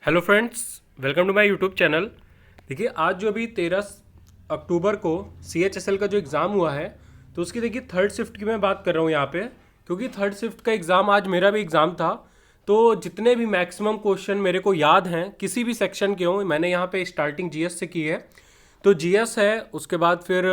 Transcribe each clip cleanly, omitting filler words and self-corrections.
Hello friends, welcome to my YouTube channel. देखिए, आज जो अभी 13 अक्टूबर को CHSL का जो एग्ज़ाम हुआ है, तो उसकी देखिए थर्ड शिफ्ट की मैं बात कर रहा हूँ यहाँ पे, क्योंकि थर्ड शिफ्ट का एग्ज़ाम आज मेरा भी एग्ज़ाम था। तो जितने भी मैक्सिमम क्वेश्चन मेरे को याद हैं किसी भी सेक्शन के हों, मैंने यहाँ पे स्टार्टिंग GS से की है। तो GS है, उसके बाद फिर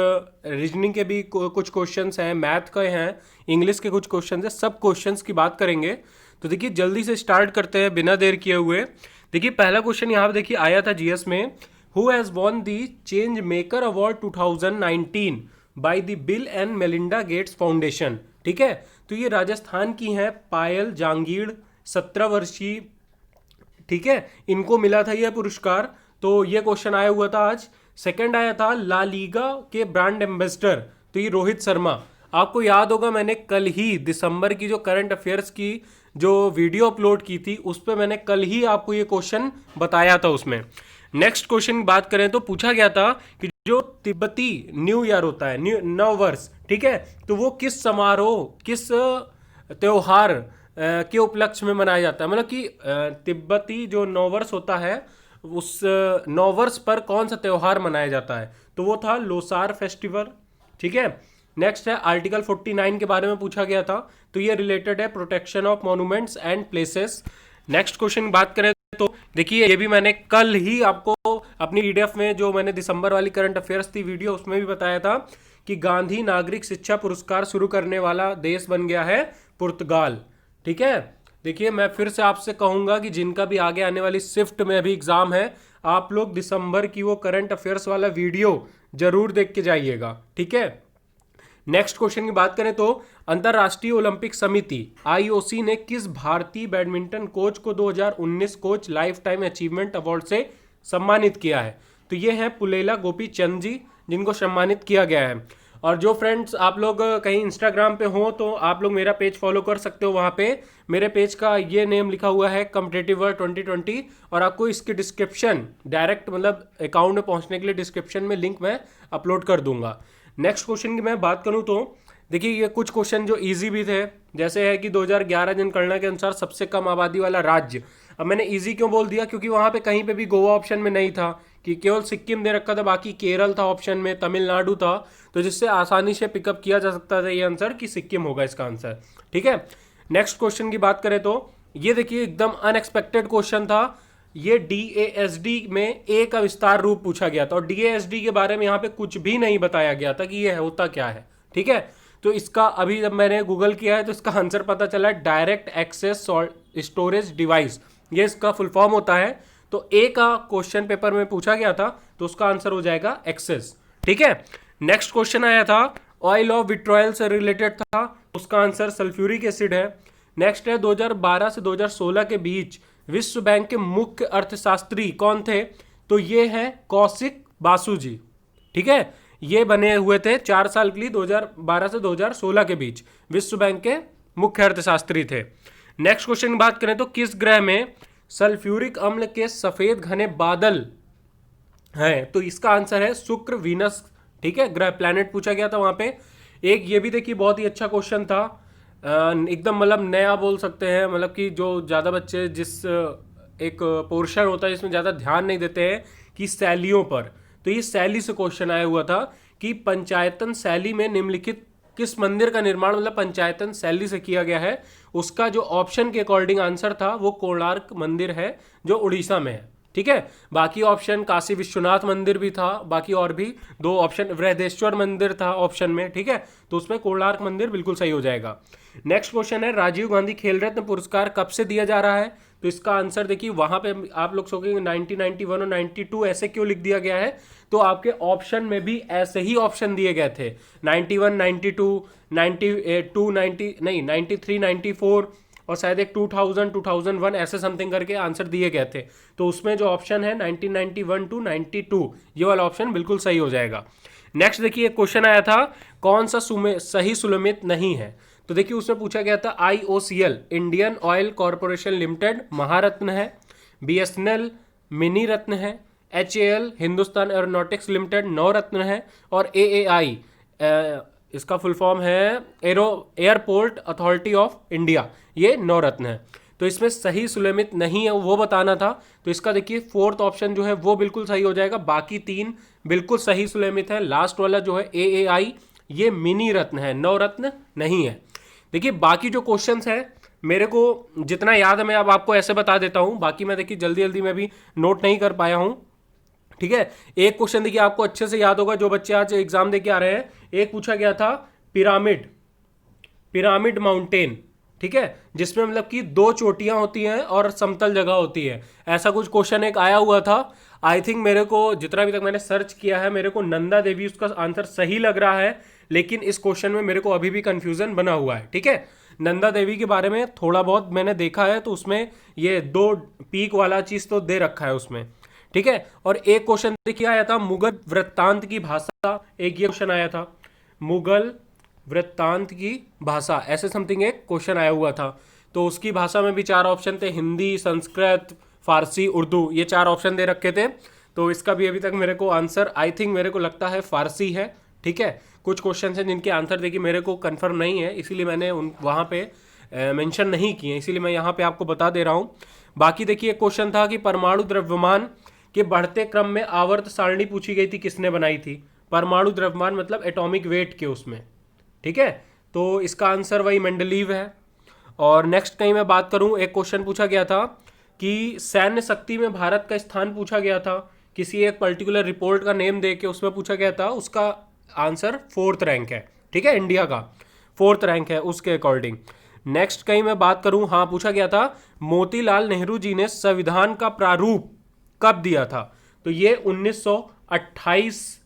रीजनिंग के भी कुछ क्वेश्चंस हैं, मैथ के हैं, इंग्लिश के कुछ क्वेश्चंस हैं, सब क्वेश्चंस की बात करेंगे। तो देखिए जल्दी से स्टार्ट करते हैं बिना देर किए हुए। देखिए पहला क्वेश्चन यहाँ पे देखिए आया था GS में, who has won the change maker award 2019 by the bill and Melinda Gates foundation. ठीक है, तो ये राजस्थान की हैं पायल जांगीड़, 17 वर्षीय। ठीक है, इनको मिला था यह पुरस्कार। तो ये क्वेश्चन आया हुआ था आज। सेकंड आया था ला लीगा के ब्रांड एम्बेसडर, तो ये रोहित शर्मा। आपको याद होगा मैंने कल ही दिसंबर की जो करंट अफेयर्स की जो वीडियो अपलोड की थी उस पर मैंने कल ही आपको ये क्वेश्चन बताया था उसमें। नेक्स्ट क्वेश्चन की बात करें तो पूछा गया था कि जो तिब्बती न्यू ईयर होता है, न्यू नव वर्ष, ठीक है, तो वो किस समारोह, किस त्योहार के उपलक्ष्य में मनाया जाता है। मतलब कि तिब्बती जो नववर्ष होता है उस नववर्ष पर कौन सा त्योहार मनाया जाता है, तो वो था लोसार फेस्टिवल। ठीक है, नेक्स्ट है आर्टिकल 49 के बारे में पूछा गया था, तो ये रिलेटेड है protection of monuments and places. Next question की बात करें तो देखिए ये भी मैंने कल ही आपको अपनी PDF में जो मैंने दिसंबर वाली करंट अफेयर्स थी वीडियो उसमें भी बताया था कि गांधी नागरिक शिक्षा पुरस्कार शुरू करने वाला देश बन गया है पुर्तगाल। ठीक है, देखिए मैं फिर से आपसे कहूंगा कि जिनका भी आगे आने वाली शिफ्ट में अभी एग्जाम है, आप लोग दिसंबर की वो करंट अफेयर्स वाला वीडियो जरूर देख के जाइएगा। ठीक है, नेक्स्ट क्वेश्चन की बात करें तो अंतरराष्ट्रीय ओलंपिक समिति IOC ने किस भारतीय बैडमिंटन कोच को 2019 coach life time achievement award से सम्मानित किया है, तो ये हैं पुलेला गोपी चंद जी, जिनको सम्मानित किया गया है। और जो फ्रेंड्स आप लोग कहीं इंस्टाग्राम पे हो तो आप लोग मेरा पेज फॉलो कर सकते हो, वहाँ पे मेरे पेज का ये नेम लिखा हुआ है कॉम्पिटिटिव वर्ल्ड 2020, और आपको इसके डिस्क्रिप्शन डायरेक्ट मतलब अकाउंट में पहुँचने के लिए डिस्क्रिप्शन में लिंक मैं अपलोड कर दूंगा। नेक्स्ट क्वेश्चन की मैं बात करूं तो देखिए ये कुछ क्वेश्चन जो इजी भी थे, जैसे है कि 2011 जनगणना के अनुसार सबसे कम आबादी वाला राज्य। अब मैंने इजी क्यों बोल दिया, क्योंकि वहां पे कहीं पे भी गोवा ऑप्शन में नहीं था, कि केवल सिक्किम दे रखा था, बाकी केरल था ऑप्शन में, तमिलनाडु था, तो जिससे आसानी से पिकअप किया जा सकता था ये आंसर कि सिक्किम होगा इसका आंसर। ठीक है, नेक्स्ट क्वेश्चन की बात करें तो ये देखिए एकदम अनएक्सपेक्टेड क्वेश्चन था। ये DASD में ए का विस्तार रूप पूछा गया था, और DASD के बारे में यहाँ पे कुछ भी नहीं बताया गया था कि ये होता क्या है। ठीक है, तो इसका अभी जब मैंने गूगल किया है तो इसका आंसर पता चला है डायरेक्ट एक्सेस स्टोरेज डिवाइस, ये इसका फुल फॉर्म होता है। तो ए का क्वेश्चन पेपर में पूछा गया था, तो उसका आंसर हो जाएगा एक्सेस। ठीक है, नेक्स्ट क्वेश्चन आया था ऑयल ऑफ विट्रॉयल से रिलेटेड था, उसका आंसर सल्फ्यूरिक एसिड है। नेक्स्ट है 2012 से 2016 के बीच विश्व बैंक के मुख्य अर्थशास्त्री कौन थे, तो ये हैं कौशिक बासु जी। ठीक है, ये बने हुए थे 4 साल के लिए 2012 से 2016 के बीच विश्व बैंक के मुख्य अर्थशास्त्री थे। नेक्स्ट क्वेश्चन की बात करें तो किस ग्रह में सल्फ्यूरिक अम्ल के सफेद घने बादल हैं, तो इसका आंसर है शुक्र, वीनस। ठीक है, ग्रह प्लैनेट पूछा गया था वहां पे। एक ये भी देखिए बहुत ही अच्छा क्वेश्चन था, एकदम मतलब नया बोल सकते हैं, मतलब कि जो ज़्यादा बच्चे जिस एक पोर्शन होता है जिसमें ज़्यादा ध्यान नहीं देते हैं कि शैलियों पर, तो ये शैली से क्वेश्चन आया हुआ था कि पंचायतन शैली में निम्नलिखित किस मंदिर का निर्माण मतलब पंचायतन शैली से किया गया है। उसका जो ऑप्शन के अकॉर्डिंग आंसर था वो कोणार्क मंदिर है जो उड़ीसा में है। ठीक है, बाकी ऑप्शन काशी विश्वनाथ मंदिर भी था, बाकी और भी 2 ऑप्शन, वृहदेश्वर मंदिर था ऑप्शन में। ठीक है, तो उसमें कोणार्क मंदिर बिल्कुल सही हो जाएगा। नेक्स्ट क्वेश्चन है राजीव गांधी खेल रत्न पुरस्कार कब से दिया जा रहा है, तो इसका आंसर देखिए वहां पे आप लोग सोचेंगे 1991 और 92 ऐसे क्यों लिख दिया गया है, तो आपके ऑप्शन में भी ऐसे ही ऑप्शन दिए गए थे 91, 92, 92, 90 नहीं 93, 94 और शायद एक 2000, 2001 ऐसे समथिंग करके आंसर दिए गए थे। तो उसमें जो ऑप्शन है 1991 टू 92 ये वाला ऑप्शन बिल्कुल सही हो जाएगा। नेक्स्ट देखिए एक क्वेश्चन आया था कौन सा सही सुमेलित नहीं है, तो देखिए उसमें पूछा गया था IOCL Indian oil corporation limited महारत्न है, BSNL मिनी रत्न है, HAL हिंदुस्तान एरोनॉटिक्स लिमिटेड नवरत्न है, और AAI इसका फुल फॉर्म है एयरपोर्ट अथॉरिटी ऑफ इंडिया, ये नवरत्न है। तो इसमें सही सुलेमित नहीं है वो बताना था। तो इसका देखिए फोर्थ ऑप्शन जो है वो बिल्कुल सही हो जाएगा, बाकी तीन बिल्कुल सही सुलेमित है। लास्ट वाला जो है AAI ये मिनी रत्न है, नवरत्न नहीं है। देखिए बाकी जो क्वेश्चंस है मेरे को जितना याद है मैं अब आपको ऐसे बता देता हूं, बाकी मैं देखिए जल्दी जल्दी मैं भी नोट नहीं कर पाया हूं। ठीक है, एक क्वेश्चन देखिए आपको अच्छे से याद होगा जो बच्चे आज एग्जाम दे के आ रहे हैं। एक पूछा गया था पिरामिड, पिरामिड माउंटेन, ठीक है, जिसमें मतलब कि दो चोटियां होती हैं और समतल जगह होती है, ऐसा कुछ क्वेश्चन एक आया हुआ था। आई थिंक मेरे को जितना भी तक मैंने सर्च किया है मेरे को नंदा देवी उसका आंसर सही लग रहा है, लेकिन इस क्वेश्चन में मेरे को अभी भी कंफ्यूजन बना हुआ है। ठीक है, नंदा देवी के बारे में थोड़ा बहुत मैंने देखा है, तो उसमें ये दो पीक वाला चीज तो दे रखा है उसमें। ठीक है, और एक क्वेश्चन देखिए आया था मुगल वृत्तांत की भाषा, एक ये क्वेश्चन आया था मुगल वृत्तांत की भाषा, ऐसे समथिंग एक क्वेश्चन आया हुआ था। तो उसकी भाषा में भी चार ऑप्शन थे, हिंदी, संस्कृत, फारसी, उर्दू, ये चार ऑप्शन दे रखे थे। तो इसका भी अभी तक मेरे को आंसर आई थिंक मेरे को लगता है फारसी है। ठीक है, कुछ क्वेश्चन हैं जिनके आंसर देखिए मेरे को कंफर्म नहीं है, इसीलिए मैंने उन वहाँ पे मेंशन नहीं किए, इसीलिए मैं यहाँ पे आपको बता दे रहा हूँ। बाकी देखिए एक क्वेश्चन था कि परमाणु द्रव्यमान के बढ़ते क्रम में आवर्त सारणी पूछी गई थी, किसने बनाई थी? परमाणु द्रव्यमान मतलब एटॉमिक वेट के उसमें। ठीक है, तो इसका आंसर वही मेंडलीव है। और नेक्स्ट कहीं मैं बात करूं, एक क्वेश्चन पूछा गया था कि सैन्य शक्ति में भारत का स्थान पूछा गया था, किसी एक पर्टिकुलर रिपोर्ट का नेम दे के उसमें पूछा गया था, उसका आंसर 4th रैंक है। ठीक है, इंडिया का 4th रैंक है उसके अकॉर्डिंग। नेक्स्ट कहीं मैं बात करूं, हाँ पूछा गया था मोतीलाल नेहरू जी ने संविधान का प्रारूप कब दिया था? तो ये 1928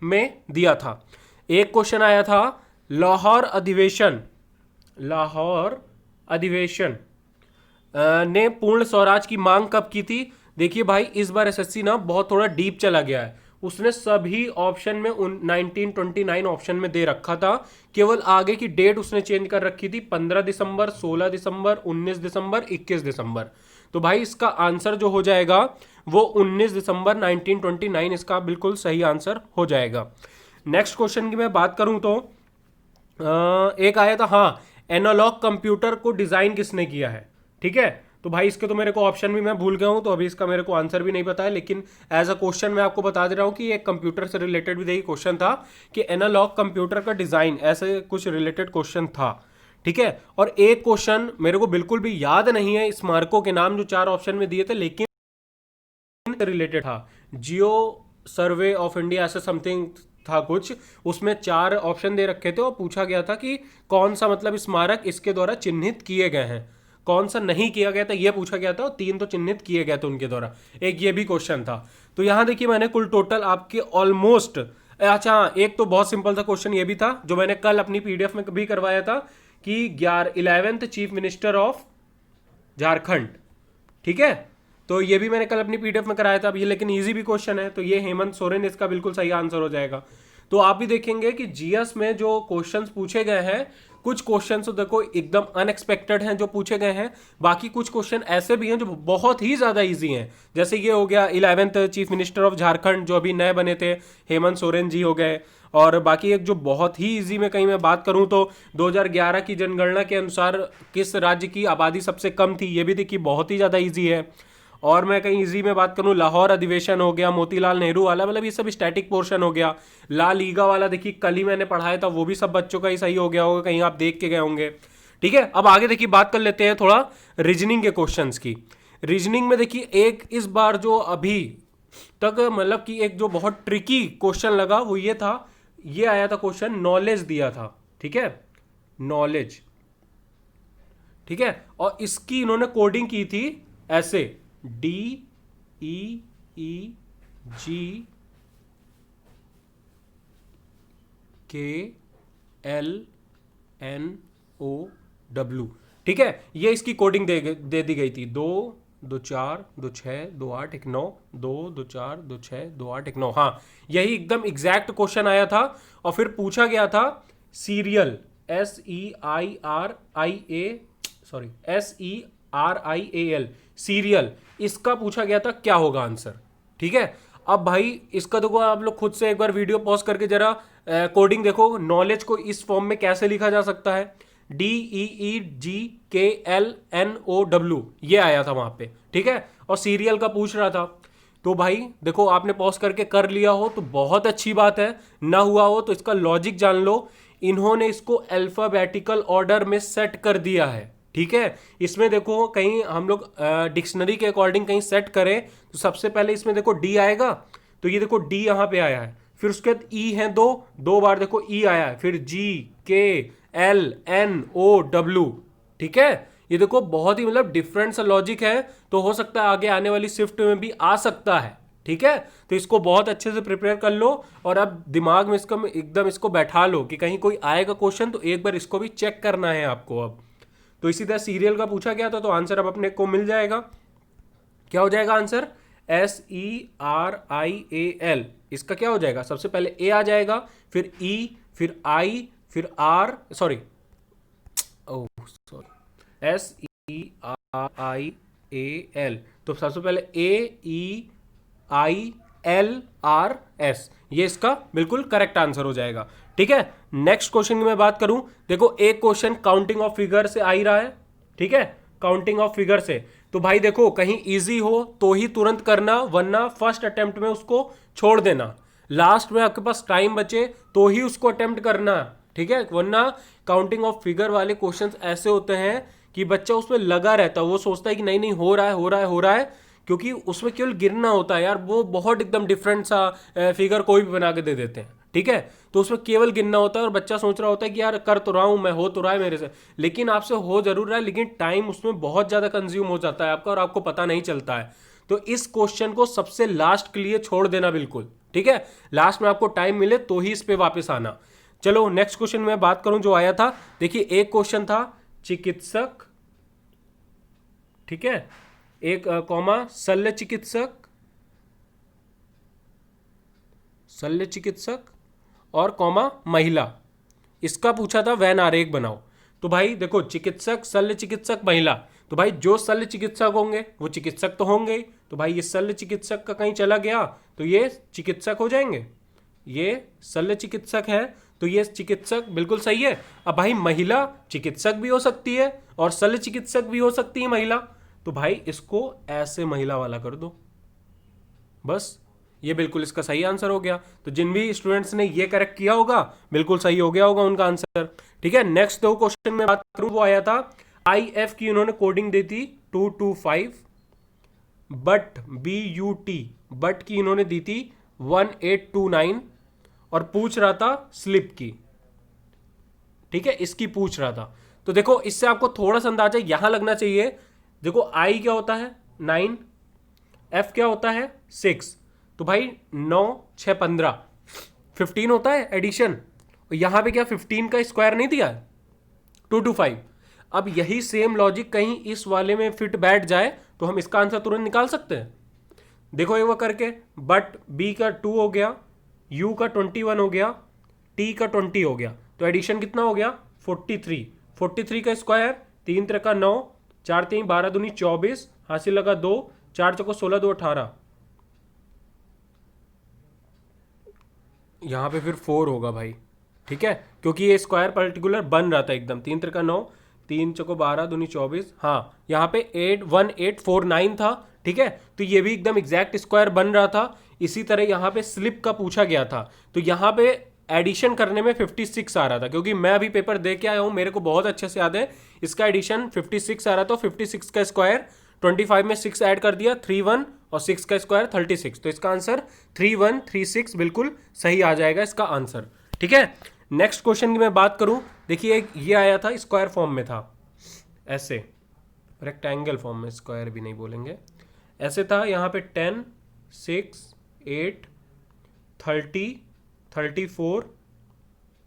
में दिया था। एक क्वेश्चन आया था लाहौर अधिवेशन, लाहौर अधिवेशन ने पूर्ण स्वराज की मांग कब की थी? देखिए भाई इस बार एसएससी ना बहुत थोड़ा डीप चला गया है, उसने सभी ऑप्शन में 1929 ऑप्शन में दे रखा था, केवल आगे की डेट उसने चेंज कर रखी थी, 15 दिसंबर, 16 दिसंबर, 19 दिसंबर, 21 दिसंबर। तो भाई इसका आंसर जो हो जाएगा वो 19 दिसंबर 1929 इसका बिल्कुल सही आंसर हो जाएगा। नेक्स्ट क्वेश्चन की मैं बात करूं तो एक आया था, हाँ एनालॉग कंप्यूटर को डिजाइन किसने किया है? ठीक है, तो भाई इसके तो मेरे को ऑप्शन भी मैं भूल गया हूं, तो अभी इसका मेरे को आंसर भी नहीं पता है, लेकिन एज अ क्वेश्चन मैं आपको बता दे रहा हूं कि एक कंप्यूटर से रिलेटेड भी देखिए क्वेश्चन था कि एनालॉग कंप्यूटर का डिजाइन, ऐसे कुछ रिलेटेड क्वेश्चन था। ठीक है, और एक क्वेश्चन मेरे को बिल्कुल भी याद नहीं है स्मारकों के नाम जो चार ऑप्शन में दिए थे, लेकिन रिलेटेड था, जियो सर्वे ऑफ इंडिया ऐसा समथिंग था कुछ, उसमें चार ऑप्शन दे रखे थे और पूछा गया था कि कौन सा मतलब स्मारक इसके द्वारा चिन्हित किए गए हैं, कौन सा नहीं किया गया था ये पूछा गया था, और तीन तो चिन्हित किए गए थे उनके द्वारा, एक ये भी क्वेश्चन था। तो यहां देखिए मैंने कुल टोटल आपके ऑलमोस्ट, अच्छा हाँ एक तो बहुत सिंपल सा क्वेश्चन ये भी था जो मैंने कल अपनी पीडीएफ में भी करवाया था कि 11th chief minister of Jharkhand, ठीक है, तो ये भी मैंने कल अपनी पीडीएफ में कराया था। अब ये लेकिन इजी भी क्वेश्चन है, तो ये हेमंत सोरेन इसका बिल्कुल सही आंसर हो जाएगा। तो आप भी देखेंगे कि जीएस में जो क्वेश्चंस पूछे गए हैं, कुछ क्वेश्चंस तो देखो एकदम अनएक्सपेक्टेड हैं जो पूछे गए हैं, बाकी कुछ क्वेश्चन ऐसे भी हैं जो बहुत ही ज्यादा इजी हैं, जैसे ये हो गया 11th chief minister of Jharkhand जो अभी नए बने थे, हेमंत सोरेन जी हो गए। और बाकी एक जो बहुत ही इजी में कहीं मैं बात करूं तो 2011 की जनगणना के अनुसार किस राज्य की आबादी सबसे कम थी, ये भी देखिए बहुत ही ज़्यादा इजी है। और मैं कहीं इजी में बात करूं, लाहौर अधिवेशन हो गया, मोतीलाल नेहरू वाला, मतलब ये सब स्टैटिक पोर्शन हो गया। ला लीगा वाला देखिए कल ही मैंने पढ़ाया था, वो भी सब बच्चों का ही सही हो गया होगा, कहीं आप देख के गए होंगे। ठीक है, अब आगे देखिए बात कर लेते हैं थोड़ा रीजनिंग के क्वेश्चंस की। रीजनिंग में देखिए एक इस बार जो अभी तक मतलब कि एक जो बहुत ट्रिकी क्वेश्चन लगा वो ये था, ये आया था क्वेश्चन, नॉलेज दिया था, ठीक है, नॉलेज, ठीक है, और इसकी इन्होंने कोडिंग की थी ऐसे DEEGKLNOW, ठीक है, ये इसकी कोडिंग दे दी गई थी, 2 2 4 2 6 2 8 1 9, 2 2 4 2 6 2 8 1 9, हाँ यही एकदम एग्जैक्ट क्वेश्चन आया था। और फिर पूछा गया था सीरियल, SERIAL, सीरियल, इसका पूछा गया था क्या होगा आंसर। ठीक है, अब भाई इसका देखो आप लोग खुद से एक बार वीडियो पॉज करके जरा कोडिंग देखो, नॉलेज को इस फॉर्म में कैसे लिखा जा सकता है। DEEGKLNOW, ये आया था वहां पे, ठीक है। और सीरियल का पूछ रहा था। तो भाई देखो, आपने पॉज करके कर लिया हो तो बहुत अच्छी बात है, ना हुआ हो तो इसका लॉजिक जान लो। इन्होंने इसको अल्फाबेटिकल ऑर्डर में सेट कर दिया है, ठीक है। इसमें देखो कहीं हम लोग डिक्शनरी के अकॉर्डिंग कहीं सेट करें तो सबसे पहले इसमें देखो डी आएगा, तो ये देखो डी यहाँ पे आया है, फिर उसके बाद ई है दो बार देखो ई आया है, फिर GKLNOW, ठीक है। ये देखो बहुत ही मतलब डिफरेंट सा लॉजिक है, तो हो सकता है आगे आने वाली शिफ्ट में भी आ सकता है, ठीक है। तो इसको बहुत अच्छे से प्रिपेयर कर लो और अब दिमाग में इसका एकदम इसको बैठा लो कि कहीं कोई आएगा क्वेश्चन तो एक बार इसको भी चेक करना है आपको अब। तो इसी तरह सीरियल का पूछा गया था, तो आंसर अब अपने को मिल जाएगा। क्या हो जाएगा आंसर? SERIAL। इसका क्या हो जाएगा? सबसे पहले ए आ जाएगा, फिर ई, फिर आई, फिर आर, सॉरी SERIAL। तो सबसे पहले AEILRS, ये इसका बिल्कुल करेक्ट आंसर हो जाएगा, ठीक है। नेक्स्ट क्वेश्चन की मैं बात करूं, देखो एक क्वेश्चन काउंटिंग ऑफ फिगर से आ ही रहा है, ठीक है, काउंटिंग ऑफ फिगर से। तो भाई देखो कहीं इजी हो तो ही तुरंत करना, वरना फर्स्ट अटेम्प्ट में उसको छोड़ देना, लास्ट में आपके पास टाइम बचे तो ही उसको अटेम्प्ट करना, ठीक है। वरना काउंटिंग ऑफ फिगर वाले क्वेश्चंस ऐसे होते हैं कि बच्चा उसमें लगा रहता है, वो सोचता है कि नहीं नहीं हो रहा है हो रहा है हो रहा है, क्योंकि उसमें केवल गिरना होता है यार, वो बहुत एकदम डिफरेंट सा फिगर कोई भी बना के दे देते हैं, ठीक है। तो उसमें केवल गिनना होता है और बच्चा सोच रहा होता है कि यार कर तो रहा हूं मैं, हो तो रहा है मेरे से, लेकिन आपसे हो जरूर रहा है, लेकिन टाइम उसमें बहुत ज़्यादा कंज्यूम हो जाता है आपका और आपको पता नहीं चलता है। तो इस क्वेश्चन को सबसे लास्ट के लिए छोड़ देना बिल्कुल, ठीक है। लास्ट में आपको टाइम मिले तो ही इस पे वापस आना। चलो नेक्स्ट क्वेश्चन में बात करूं जो आया था, देखिए एक क्वेश्चन था चिकित्सक, ठीक है, एक कॉमा शल्य चिकित्सक, शल्य चिकित्सक और कॉमा महिला, इसका पूछा था वैन आरेख बनाओ। तो भाई देखो चिकित्सक, शल्य चिकित्सक, महिला, तो भाई जो शल्य चिकित्सक होंगे वो चिकित्सक तो होंगे ही, तो भाई ये शल्य चिकित्सक का कहीं चला गया तो ये चिकित्सक हो जाएंगे, ये शल्य चिकित्सक है तो ये चिकित्सक बिल्कुल सही है। अब भाई महिला चिकित्सक भी हो सकती है और शल्य चिकित्सक भी हो सकती है महिला, तो भाई इसको ऐसे महिला वाला कर दो, बस ये बिल्कुल इसका सही आंसर हो गया। तो जिन भी स्टूडेंट्स ने ये करेक्ट किया होगा बिल्कुल सही हो गया होगा उनका आंसर, ठीक है। नेक्स्ट दो क्वेश्चन में बात करूं, वो आया था IF की उन्होंने कोडिंग दी थी 225, बट BUT बट की इन्होंने दी थी 1829 और पूछ रहा था स्लिप की, ठीक है, इसकी पूछ रहा था। तो देखो इससे आपको थोड़ा सा अंदाजा यहां लगना चाहिए। देखो I क्या होता है 9, F क्या होता है 6, तो भाई 9 6 15 15 होता है एडिशन, और यहां पे क्या 15 का स्क्वायर नहीं दिया है 225। अब यही सेम लॉजिक कहीं इस वाले में फिट बैठ जाए तो हम इसका आंसर तुरंत निकाल सकते हैं। देखो एक बार करके, बट B का 2 हो गया, U का 21 हो गया, T का 20 हो गया, तो एडिशन कितना हो गया 43, 43 का स्क्वायर 3 3 का 9, 4 3 12 दूनी 24, हासिल लगा 2, 4 चौको 16 2 18, यहाँ पे फिर 4 होगा भाई, ठीक है, क्योंकि ये स्क्वायर पर्टिकुलर बन रहा था एकदम, 3 3 का 9, 3 चौको 12 दूनी 24, हाँ यहाँ पे 81849 था, ठीक है। तो ये भी एकदम एग्जैक्ट स्क्वायर बन रहा था। इसी तरह यहाँ पे स्लिप का पूछा गया था, तो यहाँ पे एडिशन करने में 56 आ रहा था, क्योंकि मैं अभी पेपर दे के आया हूँ, मेरे को बहुत अच्छे से याद है, इसका एडिशन 56 आ रहा था, 56 का स्क्वायर 25 में 6 ऐड कर दिया 31 और 6 का स्क्वायर 36, तो इसका आंसर 3136 बिल्कुल सही आ जाएगा इसका आंसर, ठीक है। नेक्स्ट क्वेश्चन की मैं बात करूं, देखिए एक ये आया था स्क्वायर फॉर्म में था, ऐसे रेक्टेंगल फॉर्म में, स्क्वायर भी नहीं बोलेंगे, ऐसे था, यहाँ पे 10 6 8 30 34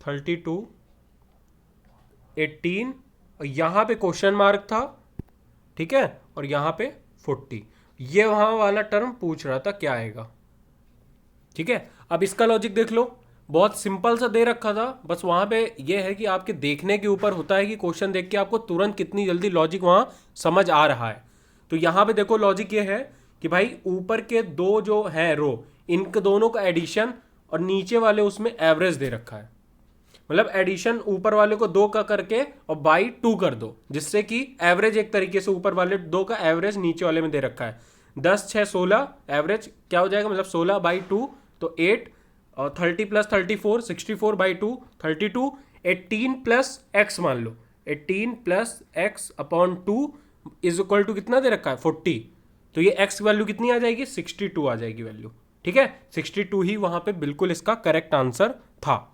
32 18 और यहाँ पे क्वेश्चन मार्क था, ठीक है, और यहाँ पे 40, ये वहां वाला टर्म पूछ रहा था क्या आएगा, ठीक है। अब इसका लॉजिक देख लो, बहुत सिंपल सा दे रखा था, बस वहां पे ये है कि आपके देखने के ऊपर होता है कि क्वेश्चन देख के आपको तुरंत कितनी जल्दी लॉजिक वहां समझ आ रहा है। तो यहाँ पे देखो लॉजिक ये है कि भाई ऊपर के दो जो है रो, इनके दोनों का एडिशन और नीचे वाले उसमें एवरेज दे रखा है, मतलब एडिशन ऊपर वाले को 2 का करके और बाई 2 कर दो, जिससे कि एवरेज एक तरीके से ऊपर वाले 2 का एवरेज नीचे वाले में दे रखा है। 10 6 16 एवरेज क्या हो जाएगा, मतलब 16/2 तो 8 और 30 + 34 64/2 32 18 + x मान लो 18 + x/2 इज इक्वल टू कितना दे रखा है 40। तो ये x की वैल्यू कितनी आ जाएगी 62 आ जाएगी वैल्यू। ठीक है 62 ही वहां पे बिल्कुल इसका करेक्ट आंसर था।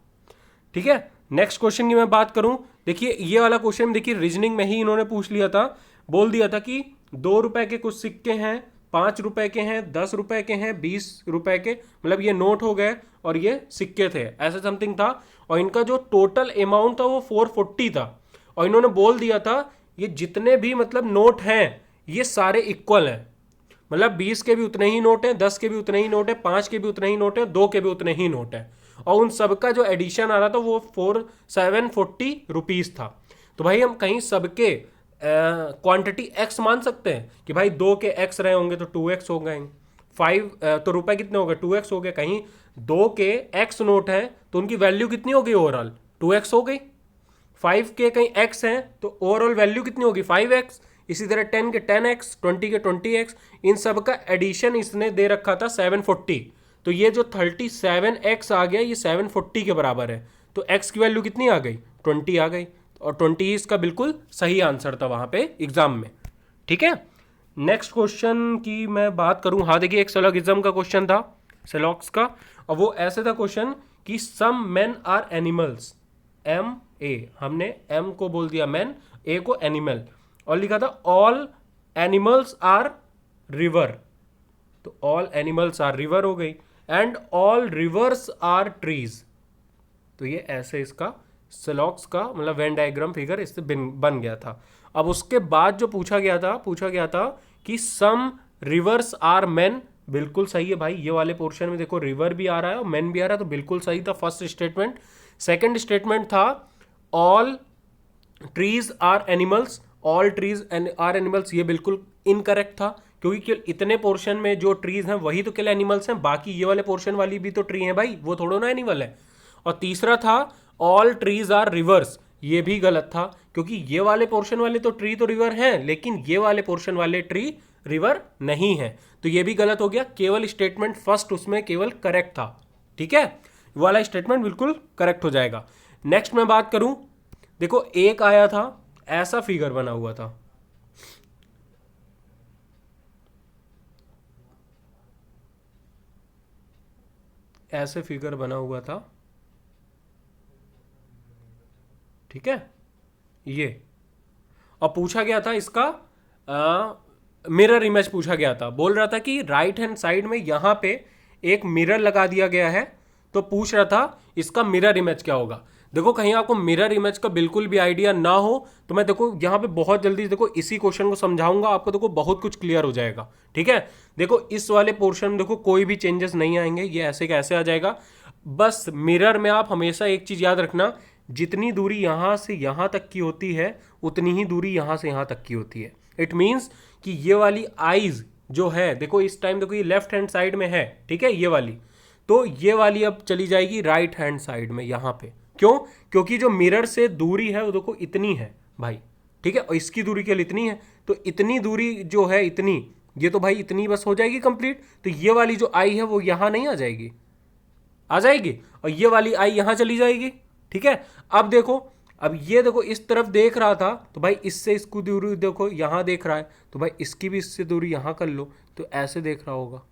ठीक है नेक्स्ट क्वेश्चन की मैं बात करूं, देखिए ये वाला क्वेश्चन देखिए रीजनिंग में ही इन्होंने पूछ लिया था, बोल दिया था कि 2 रुपए के कुछ सिक्के हैं, 5 रुपए के हैं, 10 रुपए के हैं, 20 रुपए के, मतलब ये नोट हो गए और ये सिक्के थे, ऐसा समथिंग था। और इनका जो टोटल अमाउंट था वो 440 था। और इन्होंने बोल दिया था ये जितने भी मतलब नोट हैं ये सारे इक्वल हैं, मतलब 20 के भी उतने ही नोट हैं, 10 के भी उतने ही नोट हैं, 5 के भी उतने ही नोट हैं, 2 के भी उतने ही नोट हैं, और उन सबका जो एडिशन आ रहा था वो 740 रुपीज़ था। तो भाई हम कहीं सबके क्वांटिटी एक्स मान सकते हैं कि भाई 2 के एक्स रहे होंगे तो 2x हो गए, 5 तो रुपए कितने हो गए 2x हो गए। कहीं 2 के एक्स नोट हैं तो उनकी वैल्यू कितनी होगी ओवरऑल 2x हो गई। 5 के कहीं x हैं तो ओवरऑल वैल्यू कितनी होगी 5x। इसी तरह 10 के 10x, 20 के 20x, इन सब का एडिशन इसने दे रखा था 740। तो ये जो 37x आ गया ये 740 के बराबर है, तो x की वैल्यू कितनी आ गई 20 आ गई, और 20 इसका बिल्कुल सही आंसर था वहां पे एग्जाम में। ठीक है नेक्स्ट क्वेश्चन की मैं बात करूं, हाँ देखिए एक सिलोगिज्म का क्वेश्चन था सेलॉक्स का, और वो ऐसे था क्वेश्चन कि some men are animals, M A, हमने एम को बोल दिया मैन, ए को एनिमल, और लिखा था ऑल एनिमल्स आर रिवर, तो ऑल एनिमल्स आर रिवर हो गई, and all rivers are trees. तो ये ऐसे इसका सेलॉक्स का मतलब वेन डायग्राम फिगर इससे बन गया था। अब उसके बाद जो पूछा गया था कि सम रिवर्स आर मेन, बिल्कुल सही है भाई, ये वाले पोर्शन में देखो रिवर भी आ रहा है और मेन भी आ रहा है, तो बिल्कुल सही था फर्स्ट स्टेटमेंट। सेकंड स्टेटमेंट था all trees are animals, all trees are animals, ये बिल्कुल इनकरेक्ट था, क्योंकि इतने पोर्शन में जो ट्रीज हैं वही तो केवल एनिमल्स हैं, बाकी ये वाले पोर्शन वाली भी तो ट्री हैं भाई, वो थोड़ा ना एनिमल है। और तीसरा था ऑल ट्रीज आर रिवर्स, ये भी गलत था, क्योंकि ये वाले पोर्शन वाले तो ट्री तो रिवर हैं, लेकिन ये वाले पोर्शन वाले ट्री रिवर नहीं है, तो ये भी गलत हो गया। केवल स्टेटमेंट फर्स्ट उसमें केवल करेक्ट था। ठीक है वाला स्टेटमेंट बिल्कुल करेक्ट हो जाएगा। नेक्स्ट मैं बात करूं, देखो एक आया था ऐसा फिगर बना हुआ था, ऐसे फिगर बना हुआ था, ठीक है ये, और पूछा गया था इसका मिरर इमेज पूछा गया था, बोल रहा था कि राइट हैंड साइड में यहां पे एक मिरर लगा दिया गया है, तो पूछ रहा था इसका मिरर इमेज क्या होगा। देखो कहीं आपको मिरर इमेज का बिल्कुल भी आइडिया ना हो तो मैं देखो यहाँ पे बहुत जल्दी देखो इसी क्वेश्चन को समझाऊंगा, आपको देखो बहुत कुछ क्लियर हो जाएगा। ठीक है देखो इस वाले पोर्शन में देखो कोई भी चेंजेस नहीं आएंगे, ये ऐसे कैसे आ जाएगा। बस मिरर में आप हमेशा एक चीज याद रखना, जितनी दूरी यहां से यहां तक की होती है उतनी ही दूरी यहां से यहां तक की होती है। इट मीन्स कि ये वाली आईज जो है देखो इस टाइम देखो ये लेफ्ट हैंड साइड में है, ठीक है ये वाली, तो ये वाली अब चली जाएगी राइट हैंड साइड में यहां पे। क्यों? क्योंकि जो मिरर से दूरी है वो देखो इतनी है भाई, ठीक है, और इसकी दूरी केवल इतनी है, तो इतनी दूरी जो है इतनी, ये तो भाई इतनी बस हो जाएगी कंप्लीट। तो ये वाली जो आई है वो यहां नहीं आ जाएगी, आ जाएगी, और ये वाली आई यहां चली जाएगी। ठीक है अब देखो, अब ये देखो इस तरफ देख रहा था तो भाई इससे इसको दूरी देखो यहां देख रहा है, तो भाई इसकी भी इससे दूरी यहां कर लो, तो ऐसे देख रहा होगा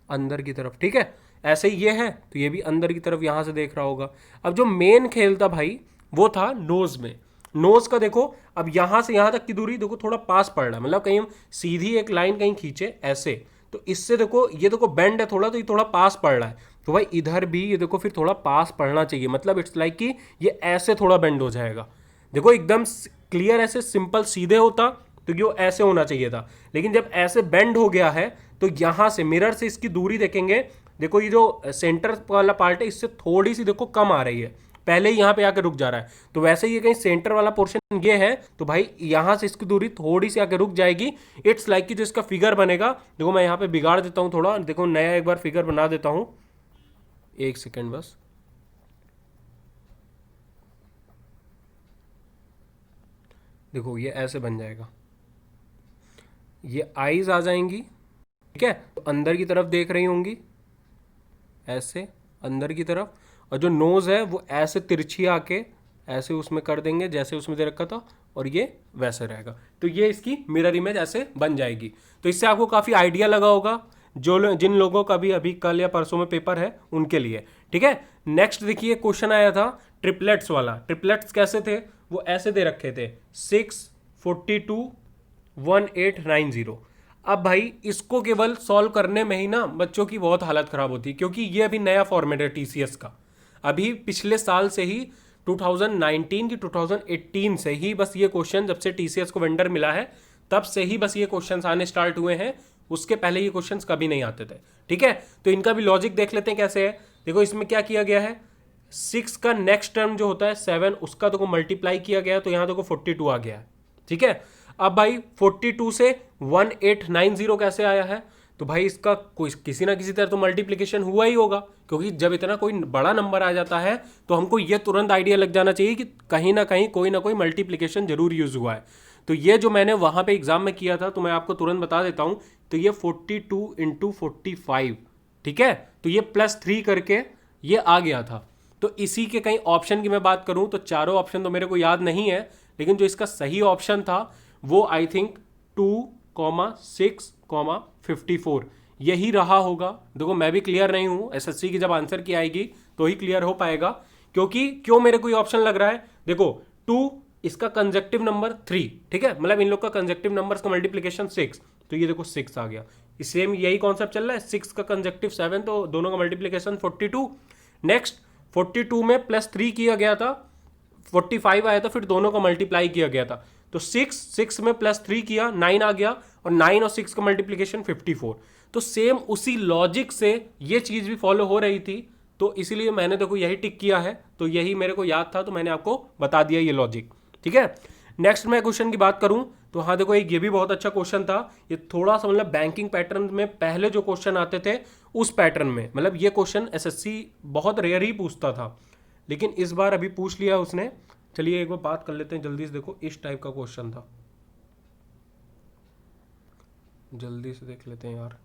अंदर की तरफ। ठीक है ऐसे ही ये है तो ये भी अंदर की तरफ यहां से देख रहा होगा। अब जो मेन खेल था भाई वो था नोज में, नोज का देखो अब यहां से यहां तक की दूरी देखो थोड़ा पास पड़ रहा है, मतलब कहीं हम सीधी एक लाइन कहीं खींचे ऐसे, तो इससे देखो ये देखो बेंड है थोड़ा, तो ये थोड़ा पास पड़ रहा है, तो भाई इधर भी ये देखो फिर थोड़ा पास पड़ना चाहिए, मतलब इट्स लाइक कि ये ऐसे थोड़ा बेंड हो जाएगा। देखो एकदम क्लियर ऐसे सिंपल सीधे होता तो ये ऐसे होना चाहिए था, लेकिन जब ऐसे बेंड हो गया है तो यहां से मिरर से इसकी दूरी देखेंगे, देखो ये जो सेंटर वाला पार्ट है इससे थोड़ी सी देखो कम आ रही है, पहले ही यहां पे आके रुक जा रहा है, तो वैसे ही ये कहीं सेंटर वाला पोर्शन ये है तो भाई यहां से इसकी दूरी थोड़ी सी आके रुक जाएगी। इट्स लाइक कि जो इसका फिगर बनेगा, देखो मैं यहां पे बिगाड़ देता हूं थोड़ा, देखो नया एक बार फिगर बना देता हूं, एक सेकेंड बस, देखो ये ऐसे बन जाएगा, ये आईज आ जाएंगी, ठीक है, तो अंदर की तरफ देख रही होंगी ऐसे अंदर की तरफ, और जो नोज है वो ऐसे तिरछी आके ऐसे उसमें कर देंगे जैसे उसमें दे रखा था, और ये वैसे रहेगा। तो ये इसकी मिरर इमेज ऐसे बन जाएगी। तो इससे आपको काफ़ी आइडिया लगा होगा जिन लोगों का भी अभी कल या परसों में पेपर है उनके लिए, ठीक है। नेक्स्ट देखिए क्वेश्चन आया था ट्रिपलेट्स वाला। ट्रिपलेट्स कैसे थे, वो ऐसे दे रखे थे 6, 42, 1890। अब भाई इसको केवल सॉल्व करने में ही ना बच्चों की बहुत हालत खराब होती है, क्योंकि ये अभी नया फॉर्मेट है टीसीएस का। अभी पिछले साल से ही 2019 की 2018 से ही बस ये क्वेश्चन, जब से टीसीएस को वेंडर मिला है तब से ही बस ये क्वेश्चंस आने स्टार्ट हुए हैं। उसके पहले ये क्वेश्चंस कभी नहीं आते थे, ठीक है। तो इनका भी लॉजिक देख लेते हैं कैसे है। देखो इसमें क्या किया गया है, 6 का नेक्स्ट टर्म जो होता है 7, उसका देखो मल्टीप्लाई किया गया है, तो यहां देखो 42 आ गया है, ठीक है। अब भाई 42 से 1890 कैसे आया है, तो भाई इसका कोई किसी ना किसी तरह तो मल्टीप्लिकेशन हुआ ही होगा, क्योंकि जब इतना कोई बड़ा नंबर आ जाता है तो हमको ये तुरंत आइडिया लग जाना चाहिए कि कहीं ना कहीं कोई ना कोई मल्टीप्लिकेशन जरूर यूज हुआ है। तो ये जो मैंने वहां पे एग्जाम में किया था, तो मैं आपको तुरंत बता देता हूं, तो ये 42 इंटू 45, ठीक है, तो ये +3 करके ये आ गया था। तो इसी के कहीं ऑप्शन की मैं बात करूं तो चारों ऑप्शन तो मेरे को याद नहीं है, लेकिन जो इसका सही ऑप्शन था वो आई थिंक 2,6,54 यही रहा होगा। देखो मैं भी क्लियर नहीं हूं, एसएससी की जब आंसर की आएगी तो ही क्लियर हो पाएगा। क्योंकि क्यों मेरे को ऑप्शन लग रहा है, देखो 2 इसका कंजेक्टिव नंबर 3, ठीक है, मतलब इन लोग का कंजेक्टिव नंबर का मल्टीप्लीकेशन 6, तो ये देखो 6 आ गया। सेम यही कॉन्सेप्ट चल रहा है, 6 का कंजेक्टिव 7, तो दोनों का मल्टीप्लीकेशन 42। नेक्स्ट 42 में +3 किया गया था, 45 आया था, फिर दोनों का मल्टीप्लाई किया गया था, तो 6 में +3 किया 9 आ गया, और 9 और 6 का मल्टीप्लीकेशन 54। तो सेम उसी लॉजिक से ये चीज भी फॉलो हो रही थी, तो इसीलिए मैंने देखो यही टिक किया है, तो यही मेरे को याद था तो मैंने आपको बता दिया ये लॉजिक, ठीक है। नेक्स्ट मैं क्वेश्चन की बात करूं तो हाँ देखो एक ये भी बहुत अच्छा क्वेश्चन था। ये थोड़ा सा मतलब बैंकिंग पैटर्न में पहले जो क्वेश्चन आते थे उस पैटर्न में, मतलब ये क्वेश्चन एसएससी बहुत रेयर ही पूछता था, लेकिन इस बार अभी पूछ लिया उसने। चलिए एक बार बात कर लेते हैं जल्दी से। देखो इस टाइप का क्वेश्चन था, जल्दी से देख लेते हैं यार,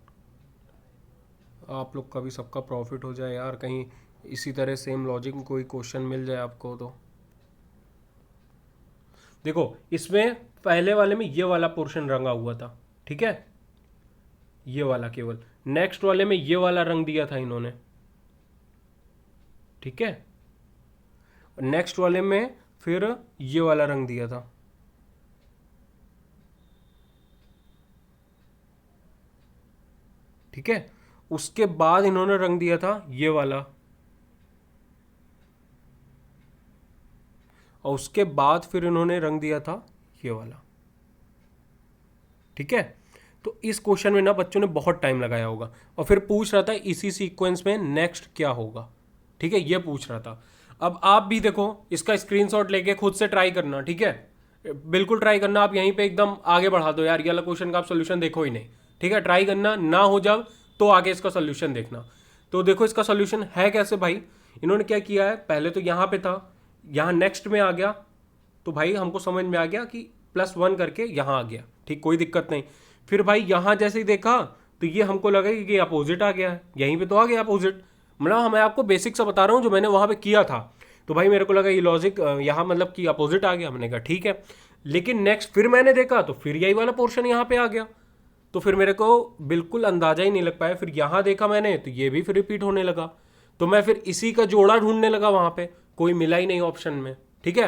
आप लोग का भी सबका प्रॉफिट हो जाए यार, कहीं इसी तरह सेम लॉजिक में कोई क्वेश्चन मिल जाए आपको तो। देखो इसमें पहले वाले में ये वाला पोर्शन रंगा हुआ था, ठीक है, ये वाला केवल। नेक्स्ट वाले में ये वाला रंग दिया था इन्होंने, ठीक है, नेक्स्ट वाले में फिर ये वाला रंग दिया था, ठीक है। उसके बाद इन्होंने रंग दिया था ये वाला, और उसके बाद फिर इन्होंने रंग दिया था ये वाला, ठीक है। तो इस क्वेश्चन में ना बच्चों ने बहुत टाइम लगाया होगा, और फिर पूछ रहा था इसी सीक्वेंस में नेक्स्ट क्या होगा, ठीक है, ये पूछ रहा था। अब आप भी देखो इसका स्क्रीनशॉट लेके खुद से ट्राई करना, ठीक है, बिल्कुल ट्राई करना। आप यहीं पे एकदम आगे बढ़ा दो यार, ये वाला क्वेश्चन का आप सोल्यूशन देखो ही नहीं, ठीक है, ट्राई करना, ना हो जब तो आगे इसका सोल्यूशन देखना। तो देखो इसका सोल्यूशन है कैसे भाई, इन्होंने क्या किया है, पहले तो यहाँ पे था, यहाँ नेक्स्ट में आ गया, तो भाई हमको समझ में आ गया कि +1 करके यहाँ आ गया, ठीक, कोई दिक्कत नहीं। फिर भाई यहाँ जैसे ही देखा तो ये हमको लगा कि अपोजिट आ गया है, यहीं पे तो आ गया अपोजिट, मतलब मैं आपको बेसिक सा बता रहा हूँ जो मैंने वहाँ पे किया था। तो भाई मेरे को लगा ये लॉजिक यहाँ मतलब कि अपोजिट आ गया, मैंने कहा ठीक है। लेकिन नेक्स्ट फिर मैंने देखा तो फिर यही वाला पोर्शन यहाँ पे आ गया, तो फिर मेरे को बिल्कुल अंदाजा ही नहीं लग पाया। फिर यहाँ देखा मैंने तो ये भी फिर रिपीट होने लगा, तो मैं फिर इसी का जोड़ा ढूंढने लगा, वहाँ पे कोई मिला ही नहीं ऑप्शन में, ठीक है।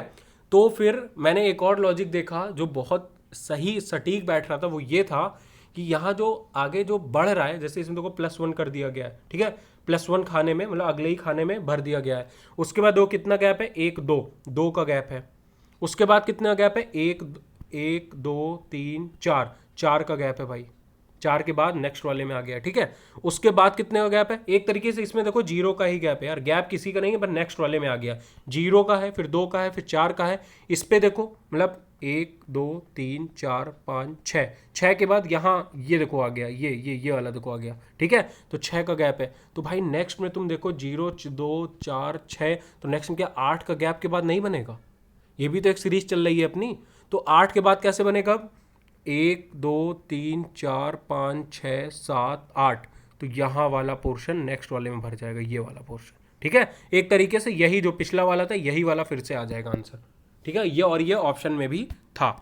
तो फिर मैंने एक और लॉजिक देखा जो बहुत सही सटीक बैठ रहा था, वो ये था कि यहाँ जो आगे जो बढ़ रहा है, जैसे इसमें देखो +1 कर दिया गया है, ठीक है, +1 खाने में मतलब अगले ही खाने में भर दिया गया है। उसके बाद दो कितना गैप है, 1 2 2 का गैप है। उसके बाद कितना गैप है, 1 1 2 3 4 4 का गैप है भाई, 4 के बाद नेक्स्ट वाले में आ गया, ठीक है। उसके बाद कितने का गैप है, एक तरीके से इसमें देखो 0 का ही गैप है यार, गैप किसी का नहीं है, पर नेक्स्ट वाले में आ गया, 0 का है, फिर 2 का है, फिर 4 का है। इस पे देखो मतलब 1 2 3 4 5 6 6 के बाद यहाँ ये देखो आ गया, ये वाला देखो आ गया, ठीक है, तो 6 का गैप है। तो भाई नेक्स्ट में तुम देखो 0 2 4 6, तो नेक्स्ट में क्या 8 का गैप के बाद नहीं बनेगा, ये भी तो एक सीरीज चल रही है अपनी। तो 8 के बाद कैसे बनेगा अब? 1 2 3 4 5 6 7 8, तो यहाँ वाला पोर्शन नेक्स्ट वाले में भर जाएगा, ये वाला पोर्शन। ठीक है, एक तरीके से यही जो पिछला वाला था यही वाला फिर से आ जाएगा आंसर। ठीक है, ये और ये ऑप्शन में भी था।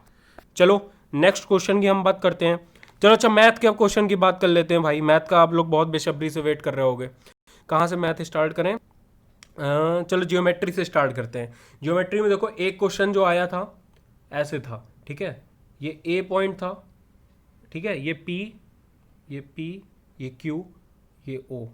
चलो नेक्स्ट क्वेश्चन की हम बात करते हैं। चलो अच्छा, मैथ के अब क्वेश्चन की बात कर लेते हैं भाई। मैथ का आप लोग बहुत बेसब्री से वेट कर रहे होगे। कहाँ से मैथ स्टार्ट करें? चलो जियोमेट्री से स्टार्ट करते हैं। जियोमेट्री में देखो एक क्वेश्चन जो आया था ऐसे था। ठीक है, ये ए पॉइंट था, ठीक है, ये पी, ये क्यू, ये ओ।